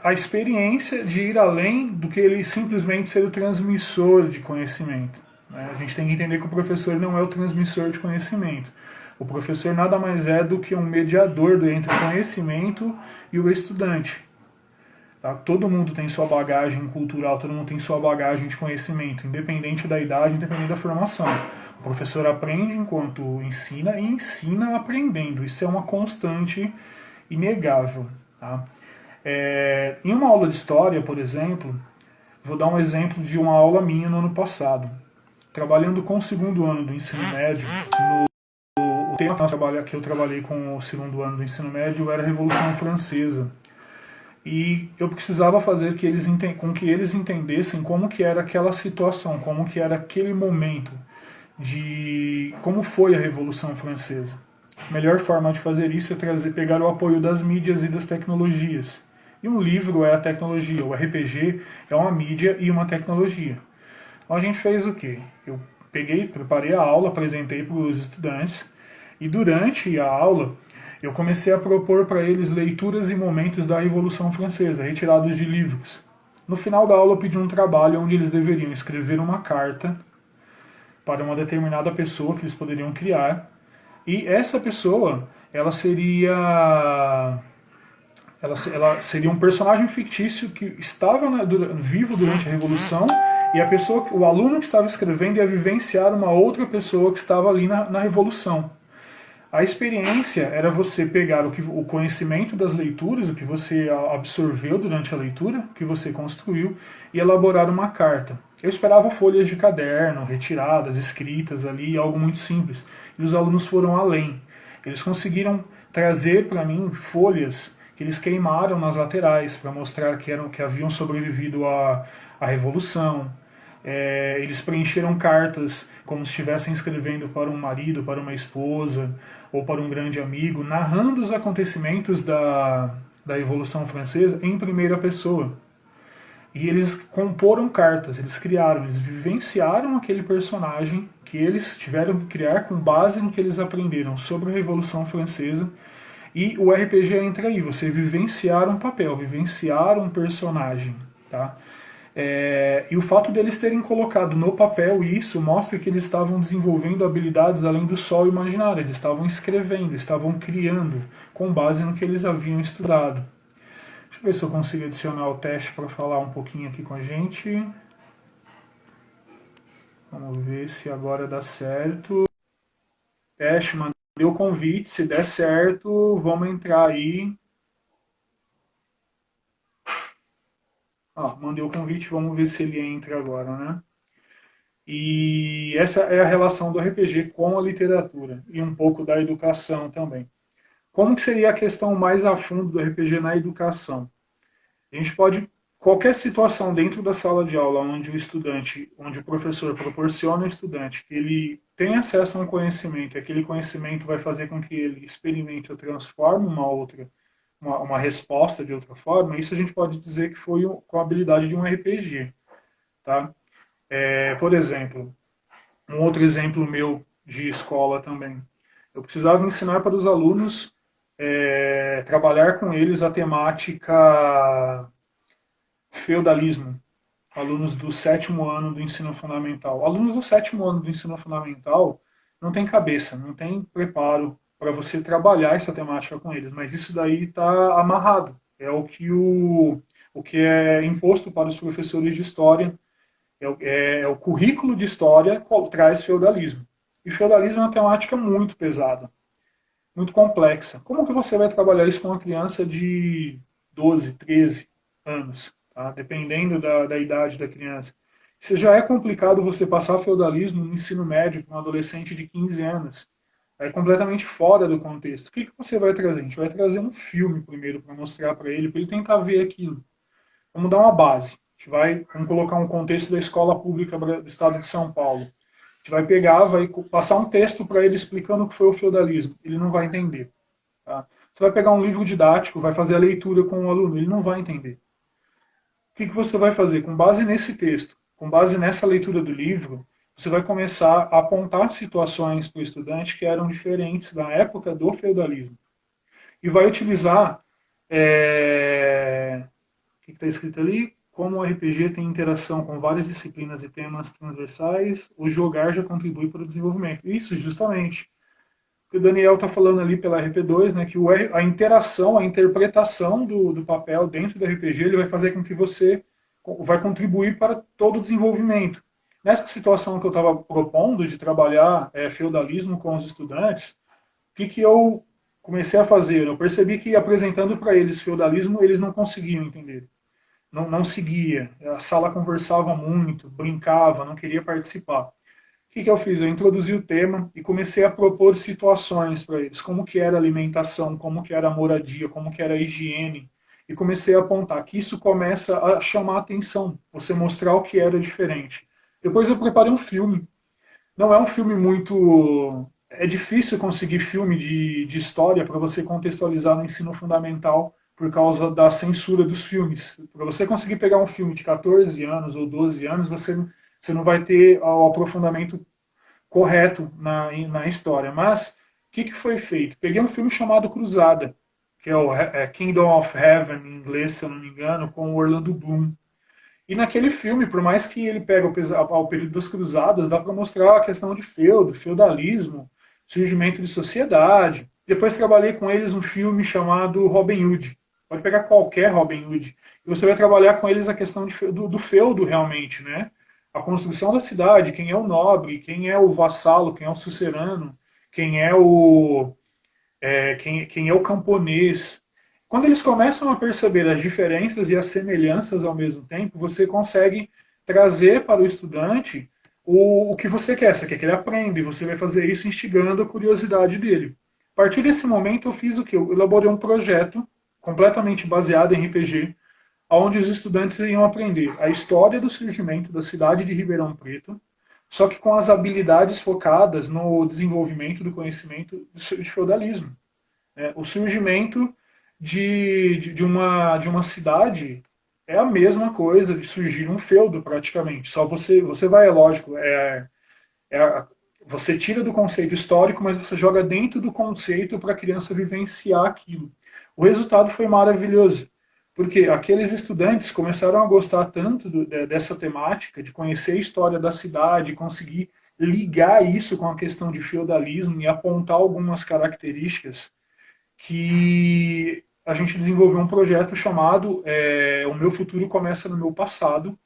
a experiência de ir além do que ele simplesmente ser o transmissor de conhecimento. Né? A gente tem que entender que o professor não é o transmissor de conhecimento. O professor nada mais é do que um mediador entre o conhecimento e o estudante. Tá? Todo mundo tem sua bagagem cultural, todo mundo tem sua bagagem de conhecimento, independente da idade, independente da formação. O professor aprende enquanto ensina e ensina aprendendo. Isso é uma constante inegável. Tá? Em uma aula de história, por exemplo, vou dar um exemplo de uma aula minha no ano passado. Trabalhando com o 2º ano do ensino médio, o tema que eu trabalhei com o 2º ano do ensino médio era a Revolução Francesa. E eu precisava fazer com que eles entendessem como que era aquela situação, como que era aquele momento, de como foi a Revolução Francesa. A melhor forma de fazer isso é pegar o apoio das mídias e das tecnologias. E um livro é a tecnologia, o RPG é uma mídia e uma tecnologia. Então a gente fez o quê? Eu preparei a aula, apresentei para os estudantes, e durante a aula eu comecei a propor para eles leituras e momentos da Revolução Francesa, retirados de livros. No final da aula eu pedi um trabalho onde eles deveriam escrever uma carta para uma determinada pessoa que eles poderiam criar, e essa pessoa ela seria um personagem fictício que estava vivo durante a Revolução, e o aluno que estava escrevendo ia vivenciar uma outra pessoa que estava ali na Revolução. A experiência era você pegar o conhecimento das leituras, o que você absorveu durante a leitura, o que você construiu, e elaborar uma carta. Eu esperava folhas de caderno, retiradas, escritas ali, algo muito simples. E os alunos foram além. Eles conseguiram trazer para mim folhas que eles queimaram nas laterais para mostrar que haviam sobrevivido à Revolução. Eles preencheram cartas como se estivessem escrevendo para um marido, para uma esposa ou para um grande amigo, narrando os acontecimentos da Revolução Francesa em primeira pessoa. E eles comporam cartas, eles criaram, eles vivenciaram aquele personagem que eles tiveram que criar com base no que eles aprenderam sobre a Revolução Francesa. E o RPG entra aí, você vivenciar um papel, vivenciar um personagem, tá? E o fato deles terem colocado no papel isso mostra que eles estavam desenvolvendo habilidades além do só imaginário, eles estavam escrevendo, estavam criando com base no que eles haviam estudado. Deixa eu ver se eu consigo adicionar o teste para falar um pouquinho aqui com a gente. Vamos ver se agora dá certo. Teste, mandei o convite, se der certo, vamos entrar aí. Mandei o convite, vamos ver se ele entra agora, né? E essa é a relação do RPG com a literatura e um pouco da educação também. Como que seria a questão mais a fundo do RPG na educação? A gente pode, qualquer situação dentro da sala de aula onde o estudante, onde o professor proporciona ao estudante que ele tem acesso a um conhecimento, e aquele conhecimento vai fazer com que ele experimente ou transforme uma resposta de outra forma, isso a gente pode dizer que foi com a habilidade de um RPG. Tá? Por exemplo, um outro exemplo meu de escola também. Eu precisava ensinar para os alunos trabalhar com eles a temática feudalismo. Alunos do sétimo ano do ensino fundamental. Alunos do sétimo ano do ensino fundamental não tem cabeça, não tem preparo para você trabalhar essa temática com eles, mas isso daí está amarrado. É o que é imposto para os professores de história, o currículo de história traz feudalismo. E feudalismo é uma temática muito pesada, muito complexa. Como que você vai trabalhar isso com uma criança de 12, 13 anos? Tá? Dependendo da idade da criança. Se já é complicado você passar feudalismo no ensino médio para um adolescente de 15 anos, é completamente fora do contexto. O que você vai trazer? A gente vai trazer um filme primeiro para mostrar para ele tentar ver aquilo. Vamos dar uma base. Vamos colocar um contexto da escola pública do estado de São Paulo. A gente vai pegar, vai passar um texto para ele explicando o que foi o feudalismo. Ele não vai entender. Tá? Você vai pegar um livro didático, vai fazer a leitura com o aluno, ele não vai entender. O que você vai fazer? Com base nesse texto, com base nessa leitura do livro, você vai começar a apontar situações para o estudante que eram diferentes da época do feudalismo. E vai utilizar o que está escrito ali? Como o RPG tem interação com várias disciplinas e temas transversais, o jogar já contribui para o desenvolvimento. Isso, justamente. O que o Daniel está falando ali pela RP2, né, que a interação, a interpretação do papel dentro do RPG, ele vai fazer com que você vai contribuir para todo o desenvolvimento. Nessa situação que eu estava propondo de trabalhar feudalismo com os estudantes, o que eu comecei a fazer? Eu percebi que apresentando para eles feudalismo, eles não conseguiam entender. Não seguia. A sala conversava muito, brincava, não queria participar. O que eu fiz? Eu introduzi o tema e comecei a propor situações para eles, como que era a alimentação, como que era a moradia, como que era a higiene, e comecei a apontar que isso começa a chamar a atenção, você mostrar o que era diferente. Depois eu preparei um filme. Não é um filme muito... É difícil conseguir filme de história para você contextualizar no ensino fundamental por causa da censura dos filmes. Para você conseguir pegar um filme de 14 anos ou 12 anos, você não vai ter o aprofundamento correto na história. Mas o que foi feito? Peguei um filme chamado Cruzada, que é o Kingdom of Heaven, em inglês, se eu não me engano, com o Orlando Bloom. E naquele filme, por mais que ele pegue ao período das cruzadas, dá para mostrar a questão de feudalismo, surgimento de sociedade. Depois trabalhei com eles um filme chamado Robin Hood. Pode pegar qualquer Robin Hood. E você vai trabalhar com eles a questão do feudo realmente, né? A construção da cidade, quem é o nobre, quem é o vassalo, quem é o sucerano, quem é quem é o camponês. Quando eles começam a perceber as diferenças e as semelhanças ao mesmo tempo, você consegue trazer para o estudante o que você quer. Você quer que ele aprenda, e você vai fazer isso instigando a curiosidade dele. A partir desse momento, eu fiz o que? Eu elaborei um projeto completamente baseado em RPG, onde os estudantes iam aprender a história do surgimento da cidade de Ribeirão Preto, só que com as habilidades focadas no desenvolvimento do conhecimento de feudalismo. Né? O surgimento de uma cidade é a mesma coisa de surgir um feudo, praticamente. Só você vai, é lógico, é, você tira do conceito histórico, mas você joga dentro do conceito para a criança vivenciar aquilo. O resultado foi maravilhoso, porque aqueles estudantes começaram a gostar tanto dessa temática, de conhecer a história da cidade, conseguir ligar isso com a questão de feudalismo e apontar algumas características que a gente desenvolveu um projeto chamado O Meu Futuro Começa no Meu Passado.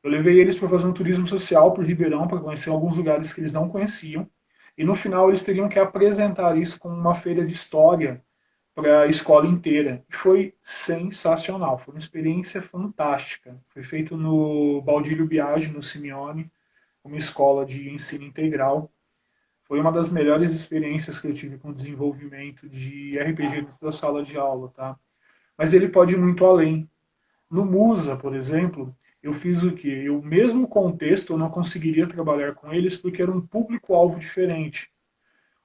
Eu levei eles para fazer um turismo social por Ribeirão, para conhecer alguns lugares que eles não conheciam. E no final eles teriam que apresentar isso como uma feira de história para a escola inteira. E foi sensacional, foi uma experiência fantástica. Foi feito no Baldírio Biagi, no Simeone, uma escola de ensino integral. Foi uma das melhores experiências que eu tive com o desenvolvimento de RPG dentro da sala de aula, tá? Mas ele pode ir muito além. No Musa, por exemplo, eu fiz o quê? O mesmo contexto eu não conseguiria trabalhar com eles porque era um público-alvo diferente.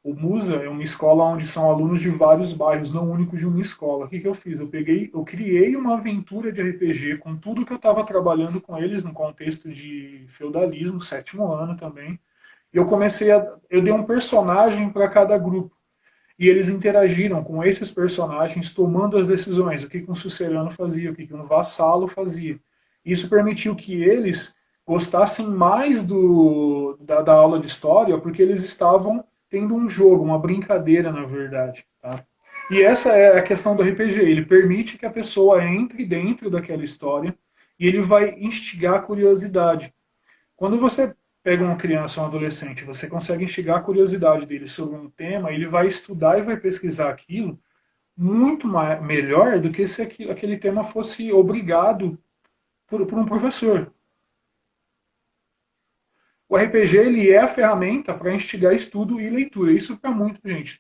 O Musa é uma escola onde são alunos de vários bairros, não únicos de uma escola. O que eu fiz? Eu criei uma aventura de RPG com tudo que eu estava trabalhando com eles no contexto de feudalismo, sétimo ano também. E eu dei um personagem para cada grupo. E eles interagiram com esses personagens, tomando as decisões, o que um sucerano fazia, o que um vassalo fazia. Isso permitiu que eles gostassem mais da aula de história, porque eles estavam tendo um jogo, uma brincadeira, na verdade. Tá? E essa é a questão do RPG. Ele permite que a pessoa entre dentro daquela história e ele vai instigar a curiosidade. Quando você pega uma criança ou um adolescente, você consegue instigar a curiosidade dele sobre um tema, ele vai estudar e vai pesquisar aquilo muito melhor do que se aquele tema fosse obrigado por um professor. O RPG ele é a ferramenta para instigar estudo e leitura. Isso para muita gente.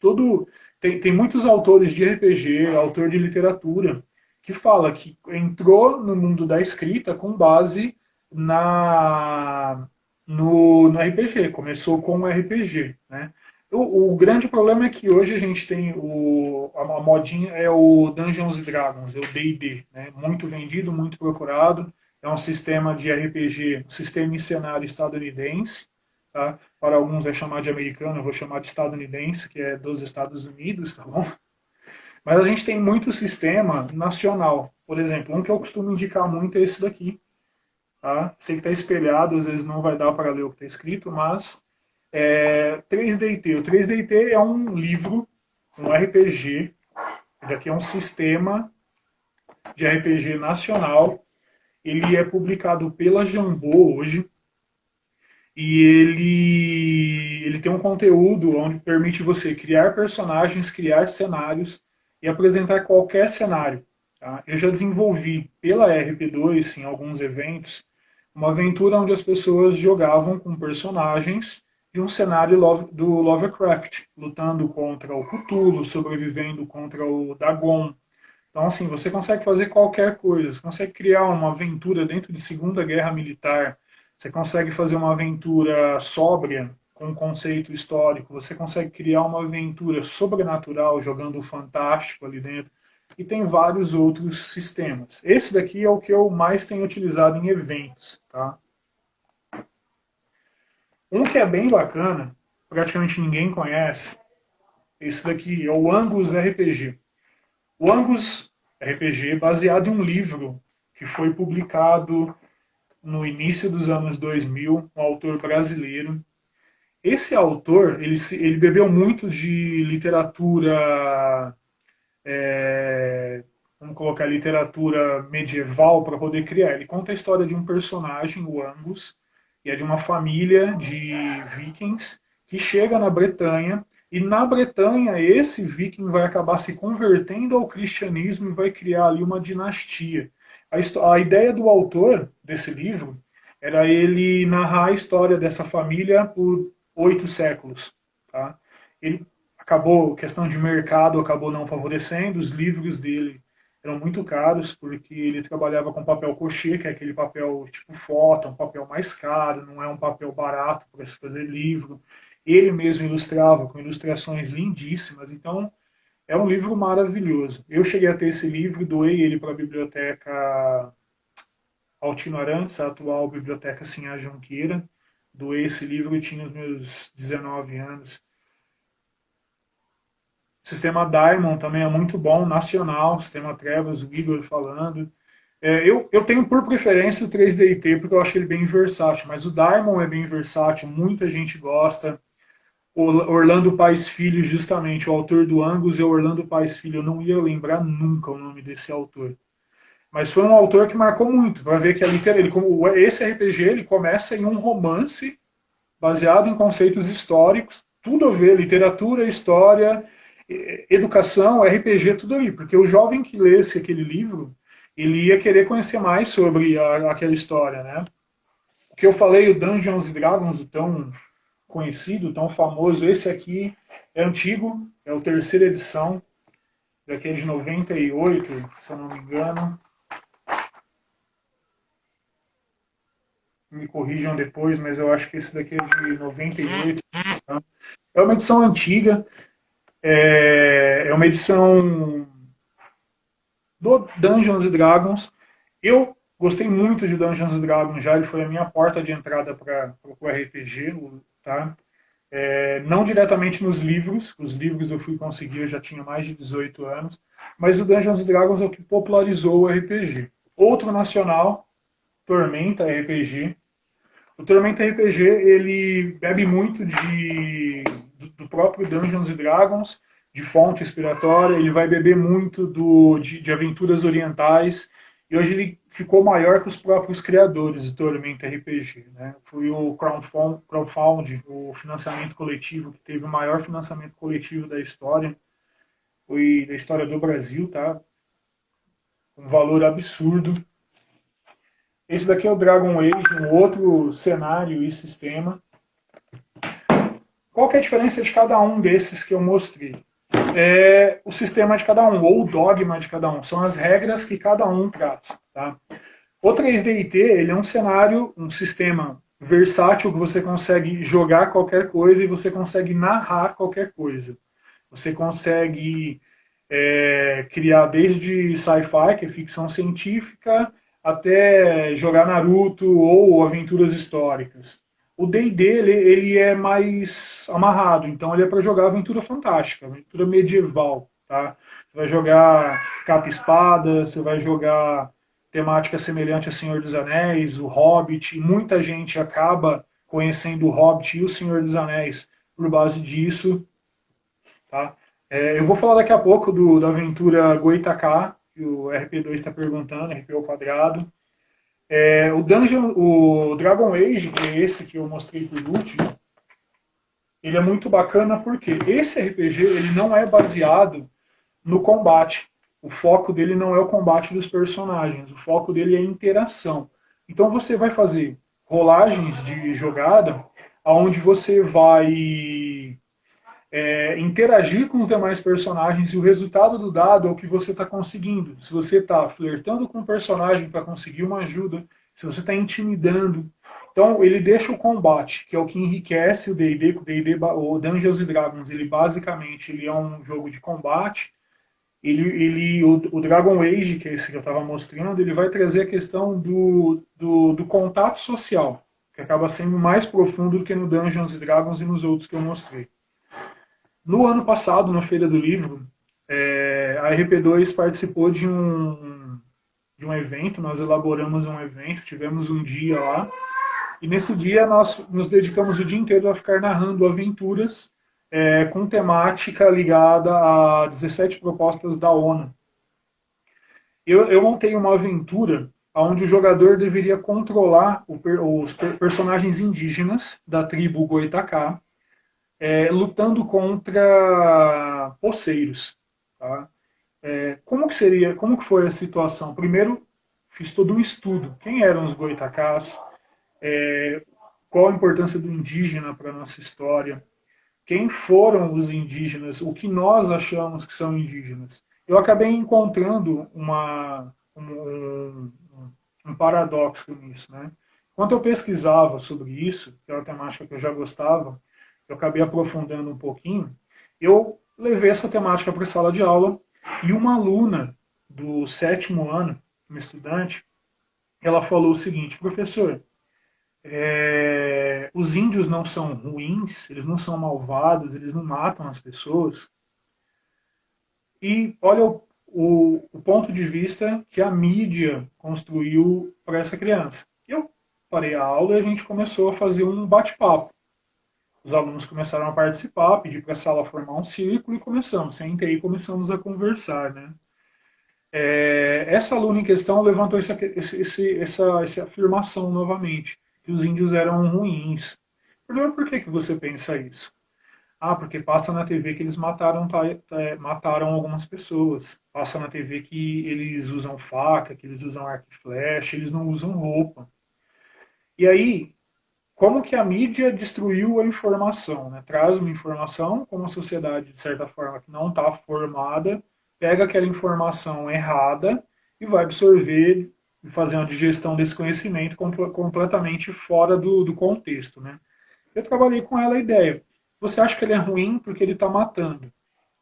Tem muitos autores de RPG, autor de literatura, que fala que entrou no mundo da escrita com base na no RPG. Começou com o RPG, né? O grande problema é que hoje a gente tem a modinha é o Dungeons and Dragons, é o D&D, né? Muito vendido, muito procurado. É um sistema de RPG, um sistema em cenário estadunidense. Tá? Para alguns vai chamar de americano, eu vou chamar de estadunidense, que é dos Estados Unidos, tá bom? Mas a gente tem muito sistema nacional. Por exemplo, um que eu costumo indicar muito é esse daqui. Tá? Sei que está espelhado, às vezes não vai dar para ler o que está escrito, mas 3DT. O 3DT é um livro, um RPG. Ele aqui é um sistema de RPG nacional. Ele é publicado pela Jambô hoje. E ele tem um conteúdo onde permite você criar personagens, criar cenários e apresentar qualquer cenário. Tá? Eu já desenvolvi pela RP2, em alguns eventos, uma aventura onde as pessoas jogavam com personagens de um cenário do Lovecraft, lutando contra o Cthulhu, sobrevivendo contra o Dagon. Então, assim, você consegue fazer qualquer coisa. Você consegue criar uma aventura dentro de Segunda Guerra Militar. Você consegue fazer uma aventura sóbria, com um conceito histórico. Você consegue criar uma aventura sobrenatural, jogando o fantástico ali dentro. E tem vários outros sistemas. Esse daqui é o que eu mais tenho utilizado em eventos. Tá? Um que é bem bacana, praticamente ninguém conhece, esse daqui é o Angus RPG. O Angus RPG, baseado em um livro que foi publicado no início dos anos 2000, um autor brasileiro. Esse autor, ele bebeu muito de literatura, vamos colocar literatura medieval para poder criar. Ele conta a história de um personagem, o Angus, e é de uma família de vikings que chega na Bretanha e na Bretanha esse viking vai acabar se convertendo ao cristianismo e vai criar ali uma dinastia. A ideia do autor desse livro era ele narrar a história dessa família por 8 séculos. Tá? Ele acabou, questão de mercado, acabou não favorecendo, os livros dele eram muito caros, porque ele trabalhava com papel crochê, que é aquele papel tipo foto, um papel mais caro, não é um papel barato para se fazer livro. Ele mesmo ilustrava, com ilustrações lindíssimas, então é um livro maravilhoso. Eu cheguei a ter esse livro, doei ele para a biblioteca Altino Arantes, a atual biblioteca Sinhá Junqueira. Doei esse livro, eu tinha os meus 19 anos. O sistema Diamond também é muito bom, nacional, sistema Trevas, o Igor falando. Eu tenho por preferência o 3DT, porque eu acho ele bem versátil, mas o Diamond é bem versátil, muita gente gosta. O Orlando Paes Filho, justamente, o autor do Angus é o Orlando Paes Filho. Eu não ia lembrar nunca o nome desse autor. Mas foi um autor que marcou muito. Vai ver que esse RPG ele começa em um romance baseado em conceitos históricos, tudo a ver, literatura, história, educação, RPG, tudo ali. Porque o jovem que lesse aquele livro, ele ia querer conhecer mais sobre aquela história, né? O que eu falei, o Dungeons and Dragons, tão conhecido, tão famoso, esse aqui é antigo, é a terceira edição, daqui é de 98, se eu não me engano. Me corrijam depois, mas eu acho que esse daqui é de 98. É uma edição antiga, é uma edição do Dungeons and Dragons. Eu gostei muito de Dungeons and Dragons já, ele foi a minha porta de entrada para o RPG, tá? Não diretamente nos livros, os livros eu fui conseguir, eu já tinha mais de 18 anos, mas o Dungeons and Dragons é o que popularizou o RPG. Outro nacional, Tormenta RPG. O Tormenta RPG, ele bebe muito do próprio Dungeons and Dragons, de fonte inspiratória, ele vai beber muito de aventuras orientais, e hoje ele ficou maior que os próprios criadores do Tormenta RPG. Né? Foi o crowdfund, o financiamento coletivo, que teve o maior financiamento coletivo da história, foi da história do Brasil, tá? Um valor absurdo. Esse daqui é o Dragon Age, um outro cenário e sistema. Qual que é a diferença de cada um desses que eu mostrei? É o sistema de cada um, ou o dogma de cada um. São as regras que cada um traz. Tá? O 3DIT ele é um cenário, um sistema versátil que você consegue jogar qualquer coisa e você consegue narrar qualquer coisa. Você consegue criar desde sci-fi, que é ficção científica, até jogar Naruto ou aventuras históricas. O D&D ele é mais amarrado, então ele é para jogar aventura fantástica, aventura medieval, tá? Você vai jogar capa e espada, você vai jogar temática semelhante a Senhor dos Anéis, o Hobbit, e muita gente acaba conhecendo o Hobbit e o Senhor dos Anéis por base disso, tá? Eu vou falar daqui a pouco da aventura Goitacá, que o RP2 está perguntando, RP ao quadrado. O Dragon Age, que é esse que eu mostrei por último, ele é muito bacana porque esse RPG ele não é baseado no combate. O foco dele não é o combate dos personagens, o foco dele é a interação. Então você vai fazer rolagens de jogada, onde você vai interagir com os demais personagens e o resultado do dado é o que você está conseguindo. Se você está flertando com o personagem para conseguir uma ajuda, se você está intimidando. Então ele deixa o combate, que é o que enriquece o D&D, o Dungeons and Dragons, ele basicamente ele é um jogo de combate. O Dragon Age, que é esse que eu estava mostrando, ele vai trazer a questão do contato social, que acaba sendo mais profundo do que no Dungeons and Dragons e nos outros que eu mostrei. No ano passado, na Feira do Livro, a RP2 participou de um evento, nós elaboramos um evento, tivemos um dia lá, e nesse dia nós nos dedicamos o dia inteiro a ficar narrando aventuras com temática ligada a 17 propostas da ONU. Eu montei uma aventura onde o jogador deveria controlar os personagens indígenas da tribo Goitacá, lutando contra poceiros. Tá? Como que foi a situação? Primeiro, fiz todo um estudo. Quem eram os goitacás? Qual a importância do indígena para a nossa história? Quem foram os indígenas? O que nós achamos que são indígenas? eu acabei encontrando um paradoxo nisso, né? Quando eu pesquisava sobre isso, que é uma temática que eu já gostava, eu acabei aprofundando um pouquinho, eu levei essa temática para a sala de aula e uma aluna do 7º ano, uma estudante, ela falou o seguinte: professor, os índios não são ruins, eles não são malvados, eles não matam as pessoas. E olha o ponto de vista que a mídia construiu para essa criança. Eu parei a aula e a gente começou a fazer um bate-papo. Os alunos começaram a participar, pedi para a sala formar um círculo e começamos. Sentei e começamos a conversar, né? Essa aluna em questão levantou essa afirmação novamente, que os índios eram ruins. Por que você pensa isso? Ah, porque passa na TV que eles mataram algumas pessoas. Passa na TV que eles usam faca, que eles usam arco e flecha, eles não usam roupa. E aí, como que a mídia destruiu a informação? Né? Traz uma informação, como a sociedade, de certa forma, que não está formada, pega aquela informação errada e vai absorver e fazer uma digestão desse conhecimento completamente fora do contexto. Né? Eu trabalhei com ela a ideia. Você acha que ele é ruim porque ele está matando?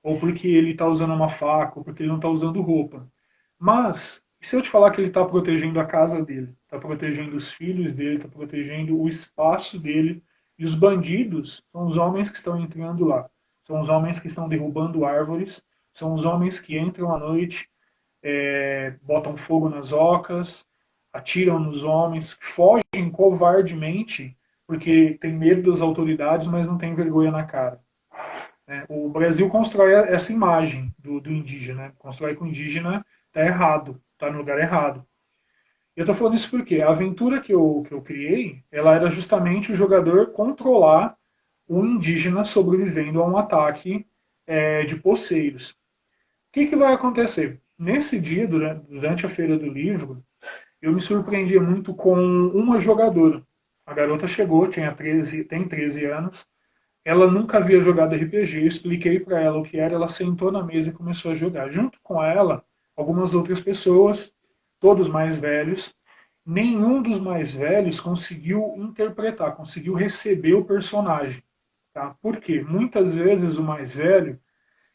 Ou porque ele está usando uma faca? Ou porque ele não está usando roupa? Mas, e se eu te falar que ele está protegendo a casa dele? Está protegendo os filhos dele? Está protegendo o espaço dele? E os bandidos são os homens que estão entrando lá. São os homens que estão derrubando árvores. São os homens que entram à noite, botam fogo nas ocas, atiram nos homens, fogem covardemente porque tem medo das autoridades, mas não tem vergonha na cara. Né? O Brasil constrói essa imagem do indígena, né? Constrói que o indígena está errado, está no lugar errado. E eu estou falando isso porque a aventura que eu criei, ela era justamente o jogador controlar o indígena sobrevivendo a um ataque de poceiros. O que vai acontecer? Nesse dia, durante a Feira do Livro, eu me surpreendi muito com uma jogadora. A garota chegou, tem 13 anos, ela nunca havia jogado RPG, eu expliquei para ela o que era, ela sentou na mesa e começou a jogar. Junto com ela, algumas outras pessoas, todos mais velhos. Nenhum dos mais velhos conseguiu interpretar, conseguiu receber o personagem. Tá? Por quê? Muitas vezes o mais velho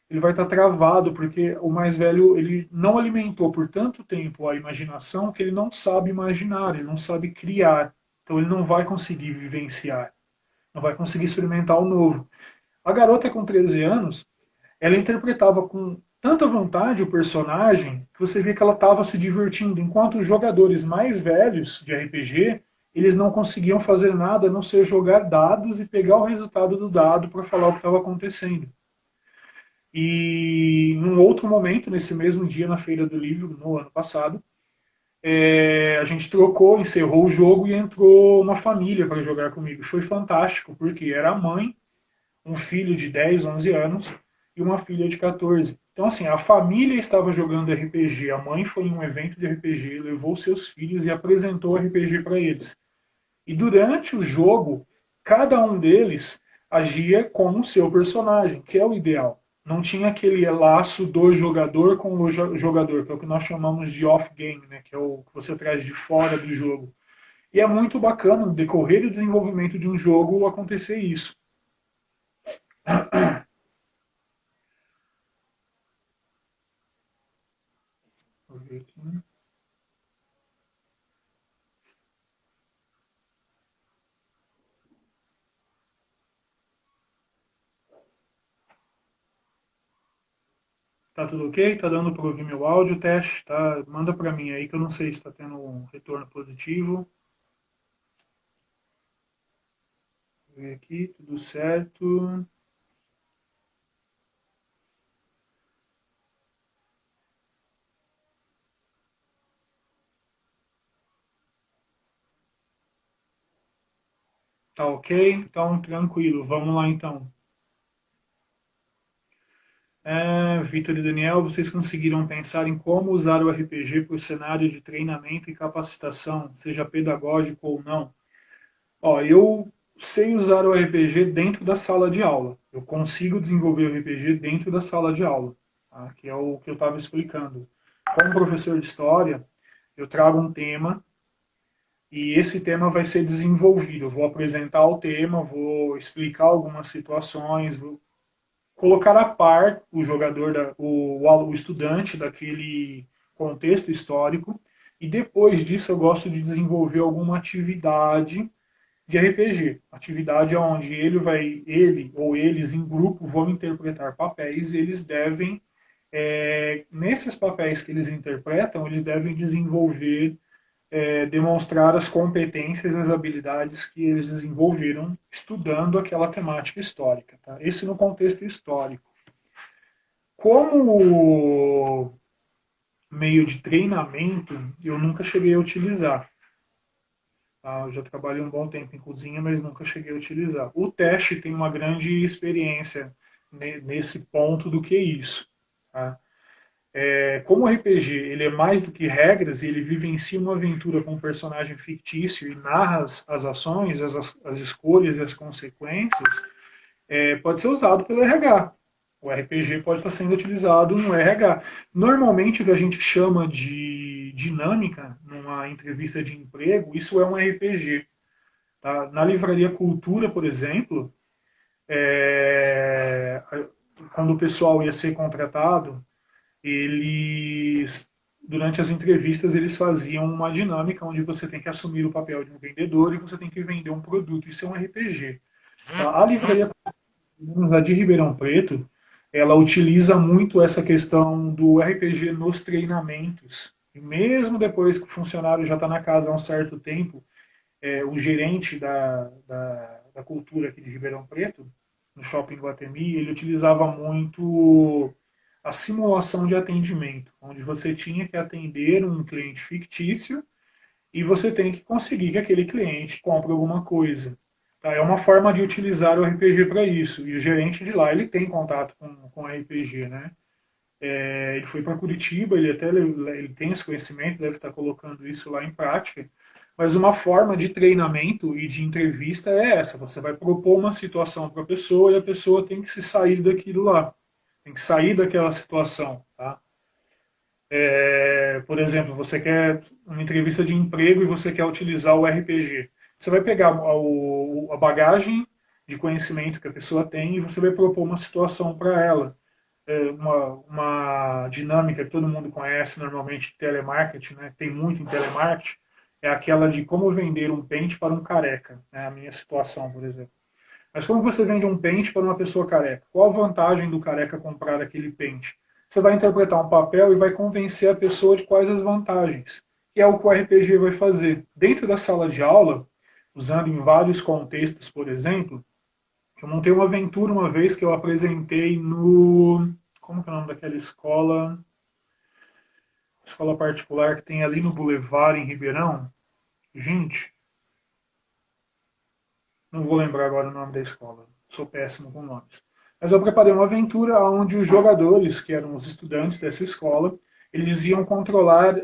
ele vai estar travado, porque o mais velho ele não alimentou por tanto tempo a imaginação que ele não sabe imaginar, ele não sabe criar. Então ele não vai conseguir vivenciar, não vai conseguir experimentar o novo. A garota com 13 anos, ela interpretava com tanta vontade o personagem que você via que ela estava se divertindo, enquanto os jogadores mais velhos de RPG, eles não conseguiam fazer nada a não ser jogar dados e pegar o resultado do dado para falar o que estava acontecendo. E num outro momento, nesse mesmo dia na Feira do Livro, no ano passado, a gente trocou, encerrou o jogo e entrou uma família para jogar comigo. Foi fantástico, porque era a mãe, um filho de 10, 11 anos e uma filha de 14. Então, assim, a família estava jogando RPG, a mãe foi em um evento de RPG, levou seus filhos e apresentou RPG para eles. E durante o jogo, cada um deles agia como o seu personagem, que é o ideal. Não tinha aquele laço do jogador com o jogador, que é o que nós chamamos de off-game, né? Que é o que você traz de fora do jogo. E é muito bacana no decorrer do desenvolvimento de um jogo acontecer isso. Vou ver aqui. Tá tudo ok? Tá dando para ouvir meu áudio, teste? Tá? Manda para mim aí que eu não sei se está tendo um retorno positivo. Vou ver aqui, tudo certo. Tá ok? Então, tranquilo. Vamos lá então. Vitor e Daniel, vocês conseguiram pensar em como usar o RPG para o cenário de treinamento e capacitação, seja pedagógico ou não? Ó, eu sei usar o RPG dentro da sala de aula. Eu consigo desenvolver o RPG dentro da sala de aula. tá? Que é o que eu estava explicando. Como professor de história, eu trago um tema e esse tema vai ser desenvolvido. Eu vou apresentar o tema, vou explicar algumas situações, vou colocar a par o jogador, o estudante daquele contexto histórico, e depois disso eu gosto de desenvolver alguma atividade de RPG, atividade onde ele ou eles em grupo vão interpretar papéis e eles devem, nesses papéis que eles interpretam, eles devem desenvolver, demonstrar as competências e as habilidades que eles desenvolveram estudando aquela temática histórica. Tá? Esse no contexto histórico. Como meio de treinamento, eu nunca cheguei a utilizar. Tá? Eu já trabalhei um bom tempo em cozinha, mas nunca cheguei a utilizar. O teste tem uma grande experiência nesse ponto do que isso. Tá? Como o RPG ele é mais do que regras, ele vivencia uma aventura com um personagem fictício e narra as ações, as escolhas e as consequências, pode ser usado pelo RH. O RPG pode estar sendo utilizado no RH. Normalmente, o que a gente chama de dinâmica numa entrevista de emprego, isso é um RPG. Tá? Na Livraria Cultura, por exemplo, é, quando o pessoal ia ser contratado, eles, durante as entrevistas, eles faziam uma dinâmica onde você tem que assumir o papel de um vendedor e você tem que vender um produto. Isso é um RPG. Tá? A Livraria Cultura de Ribeirão Preto, ela utiliza muito essa questão do RPG nos treinamentos. E mesmo depois que o funcionário já está na casa há um certo tempo, o gerente da cultura aqui de Ribeirão Preto, no Shopping Guatemi, ele utilizava muito a simulação de atendimento, onde você tinha que atender um cliente fictício e você tem que conseguir que aquele cliente compre alguma coisa. Tá? É uma forma de utilizar o RPG para isso. E o gerente de lá ele tem contato com RPG, né? Ele foi para Curitiba, ele tem esse conhecimento, deve estar colocando isso lá em prática. Mas uma forma de treinamento e de entrevista é essa: você vai propor uma situação para a pessoa e a pessoa tem que se sair daquilo lá, tem que sair daquela situação. Tá? Por exemplo, você quer uma entrevista de emprego e você quer utilizar o RPG. Você vai pegar a bagagem de conhecimento que a pessoa tem e você vai propor uma situação para ela. Uma dinâmica que todo mundo conhece normalmente de telemarketing, né? Tem muito em telemarketing, é aquela de como vender um pente para um careca. Né? A minha situação, por exemplo. Mas como você vende um pente para uma pessoa careca? Qual a vantagem do careca comprar aquele pente? Você vai interpretar um papel e vai convencer a pessoa de quais as vantagens. Que é o que o RPG vai fazer. Dentro da sala de aula, usando em vários contextos, por exemplo, eu montei uma aventura uma vez que eu apresentei no... Como que é o nome daquela escola? Escola particular que tem ali no Boulevard, em Ribeirão. Gente, não vou lembrar agora o nome da escola. Sou péssimo com nomes. Mas eu preparei uma aventura onde os jogadores, que eram os estudantes dessa escola, eles iam controlar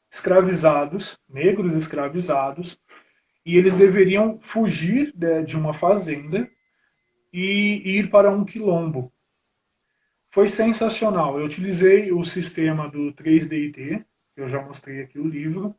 escravizados, negros escravizados, e eles deveriam fugir de uma fazenda e ir para um quilombo. Foi sensacional. Eu utilizei o sistema do 3DT, que eu já mostrei aqui o livro,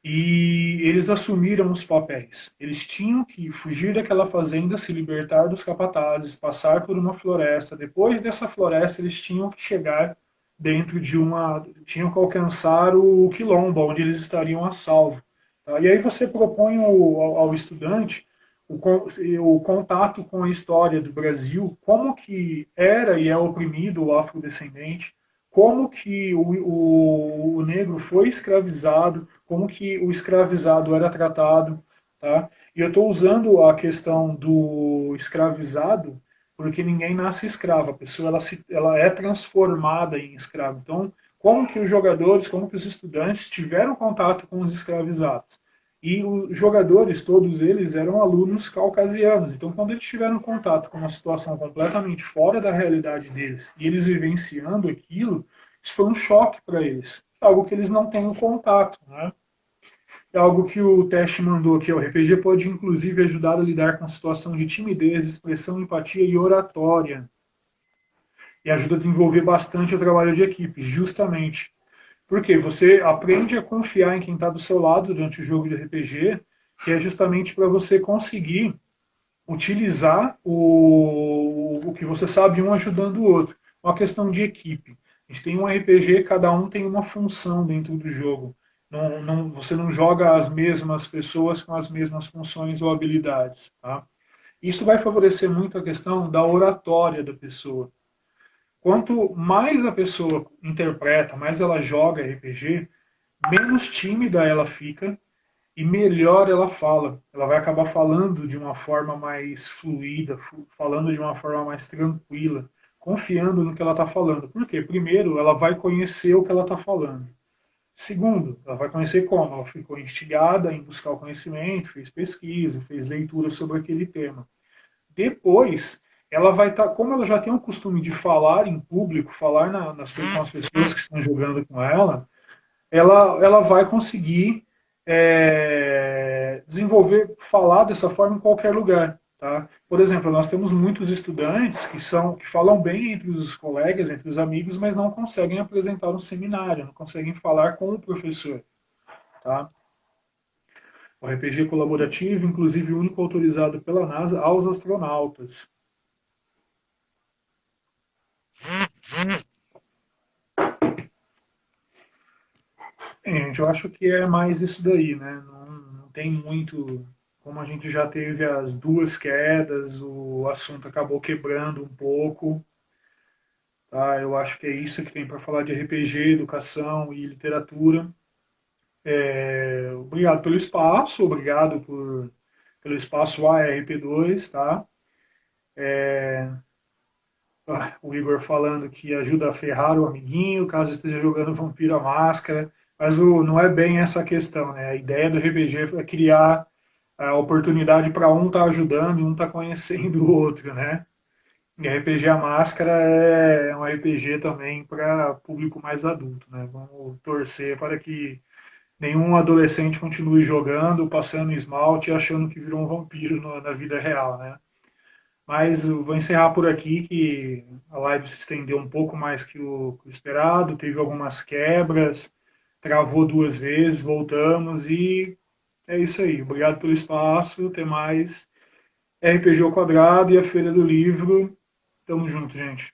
e eles assumiram os papéis. Eles tinham que fugir daquela fazenda, se libertar dos capatazes, passar por uma floresta. Depois dessa floresta, eles tinham que chegar dentro de uma... tinham que alcançar o quilombo, onde eles estariam a salvo. Tá? E aí você propõe ao estudante o contato com a história do Brasil, como que era e é oprimido o afrodescendente, como que o negro foi escravizado, como que o escravizado era tratado. Tá? E eu estou usando a questão do escravizado porque ninguém nasce escravo, a pessoa ela é transformada em escravo. Então, como que os jogadores, como que os estudantes tiveram contato com os escravizados? E os jogadores, todos eles, eram alunos caucasianos. Então, quando eles tiveram contato com uma situação completamente fora da realidade deles, e eles vivenciando aquilo, isso foi um choque para eles. Algo que eles não têm um contato. Né? É algo que o teste mandou aqui. O RPG pode, inclusive, ajudar a lidar com a situação de timidez, expressão, empatia e oratória. e ajuda a desenvolver bastante o trabalho de equipe, justamente. Porque você aprende a confiar em quem está do seu lado durante o jogo de RPG, que é justamente para você conseguir utilizar o que você sabe um ajudando o outro. Uma questão de equipe. A gente tem um RPG, cada um tem uma função dentro do jogo. Você não joga as mesmas pessoas com as mesmas funções ou habilidades. Tá? Isso vai favorecer muito a questão da oratória da pessoa. Quanto mais a pessoa interpreta, mais ela joga RPG, menos tímida ela fica e melhor ela fala. Ela vai acabar falando de uma forma mais fluida, falando de uma forma mais tranquila, confiando no que ela está falando. Por quê? Primeiro, ela vai conhecer o que ela está falando. Segundo, ela vai conhecer como. Ela ficou instigada em buscar o conhecimento, fez pesquisa, fez leitura sobre aquele tema. Depois, ela vai estar, como ela já tem o costume de falar em público, falar com as pessoas que estão jogando com ela vai conseguir desenvolver, falar dessa forma em qualquer lugar. Tá? Por exemplo, nós temos muitos estudantes que falam bem entre os colegas, entre os amigos, mas não conseguem apresentar um seminário, não conseguem falar com o professor. Tá? O RPG colaborativo, inclusive único autorizado pela NASA aos astronautas. Gente, eu acho que é mais isso daí, né? Não tem muito. Como a gente já teve as duas quedas, o assunto acabou quebrando um pouco. Tá? Eu acho que é isso que tem para falar de RPG, educação e literatura. Obrigado pelo espaço, obrigado pelo espaço ARP2, tá? O Igor falando que ajuda a ferrar o amiguinho, caso esteja jogando Vampiro à Máscara. Mas não é bem essa a questão, né? A ideia do RPG é criar a oportunidade para um estar ajudando e um estar conhecendo o outro, né? E RPG à Máscara é um RPG também para público mais adulto, né? Vamos torcer para que nenhum adolescente continue jogando, passando esmalte e achando que virou um vampiro na vida real, né? Mas eu vou encerrar por aqui, que a live se estendeu um pouco mais que o esperado, teve algumas quebras, travou duas vezes, voltamos e é isso aí. Obrigado pelo espaço, até mais. RPG ao quadrado e a Feira do Livro. Tamo junto, gente.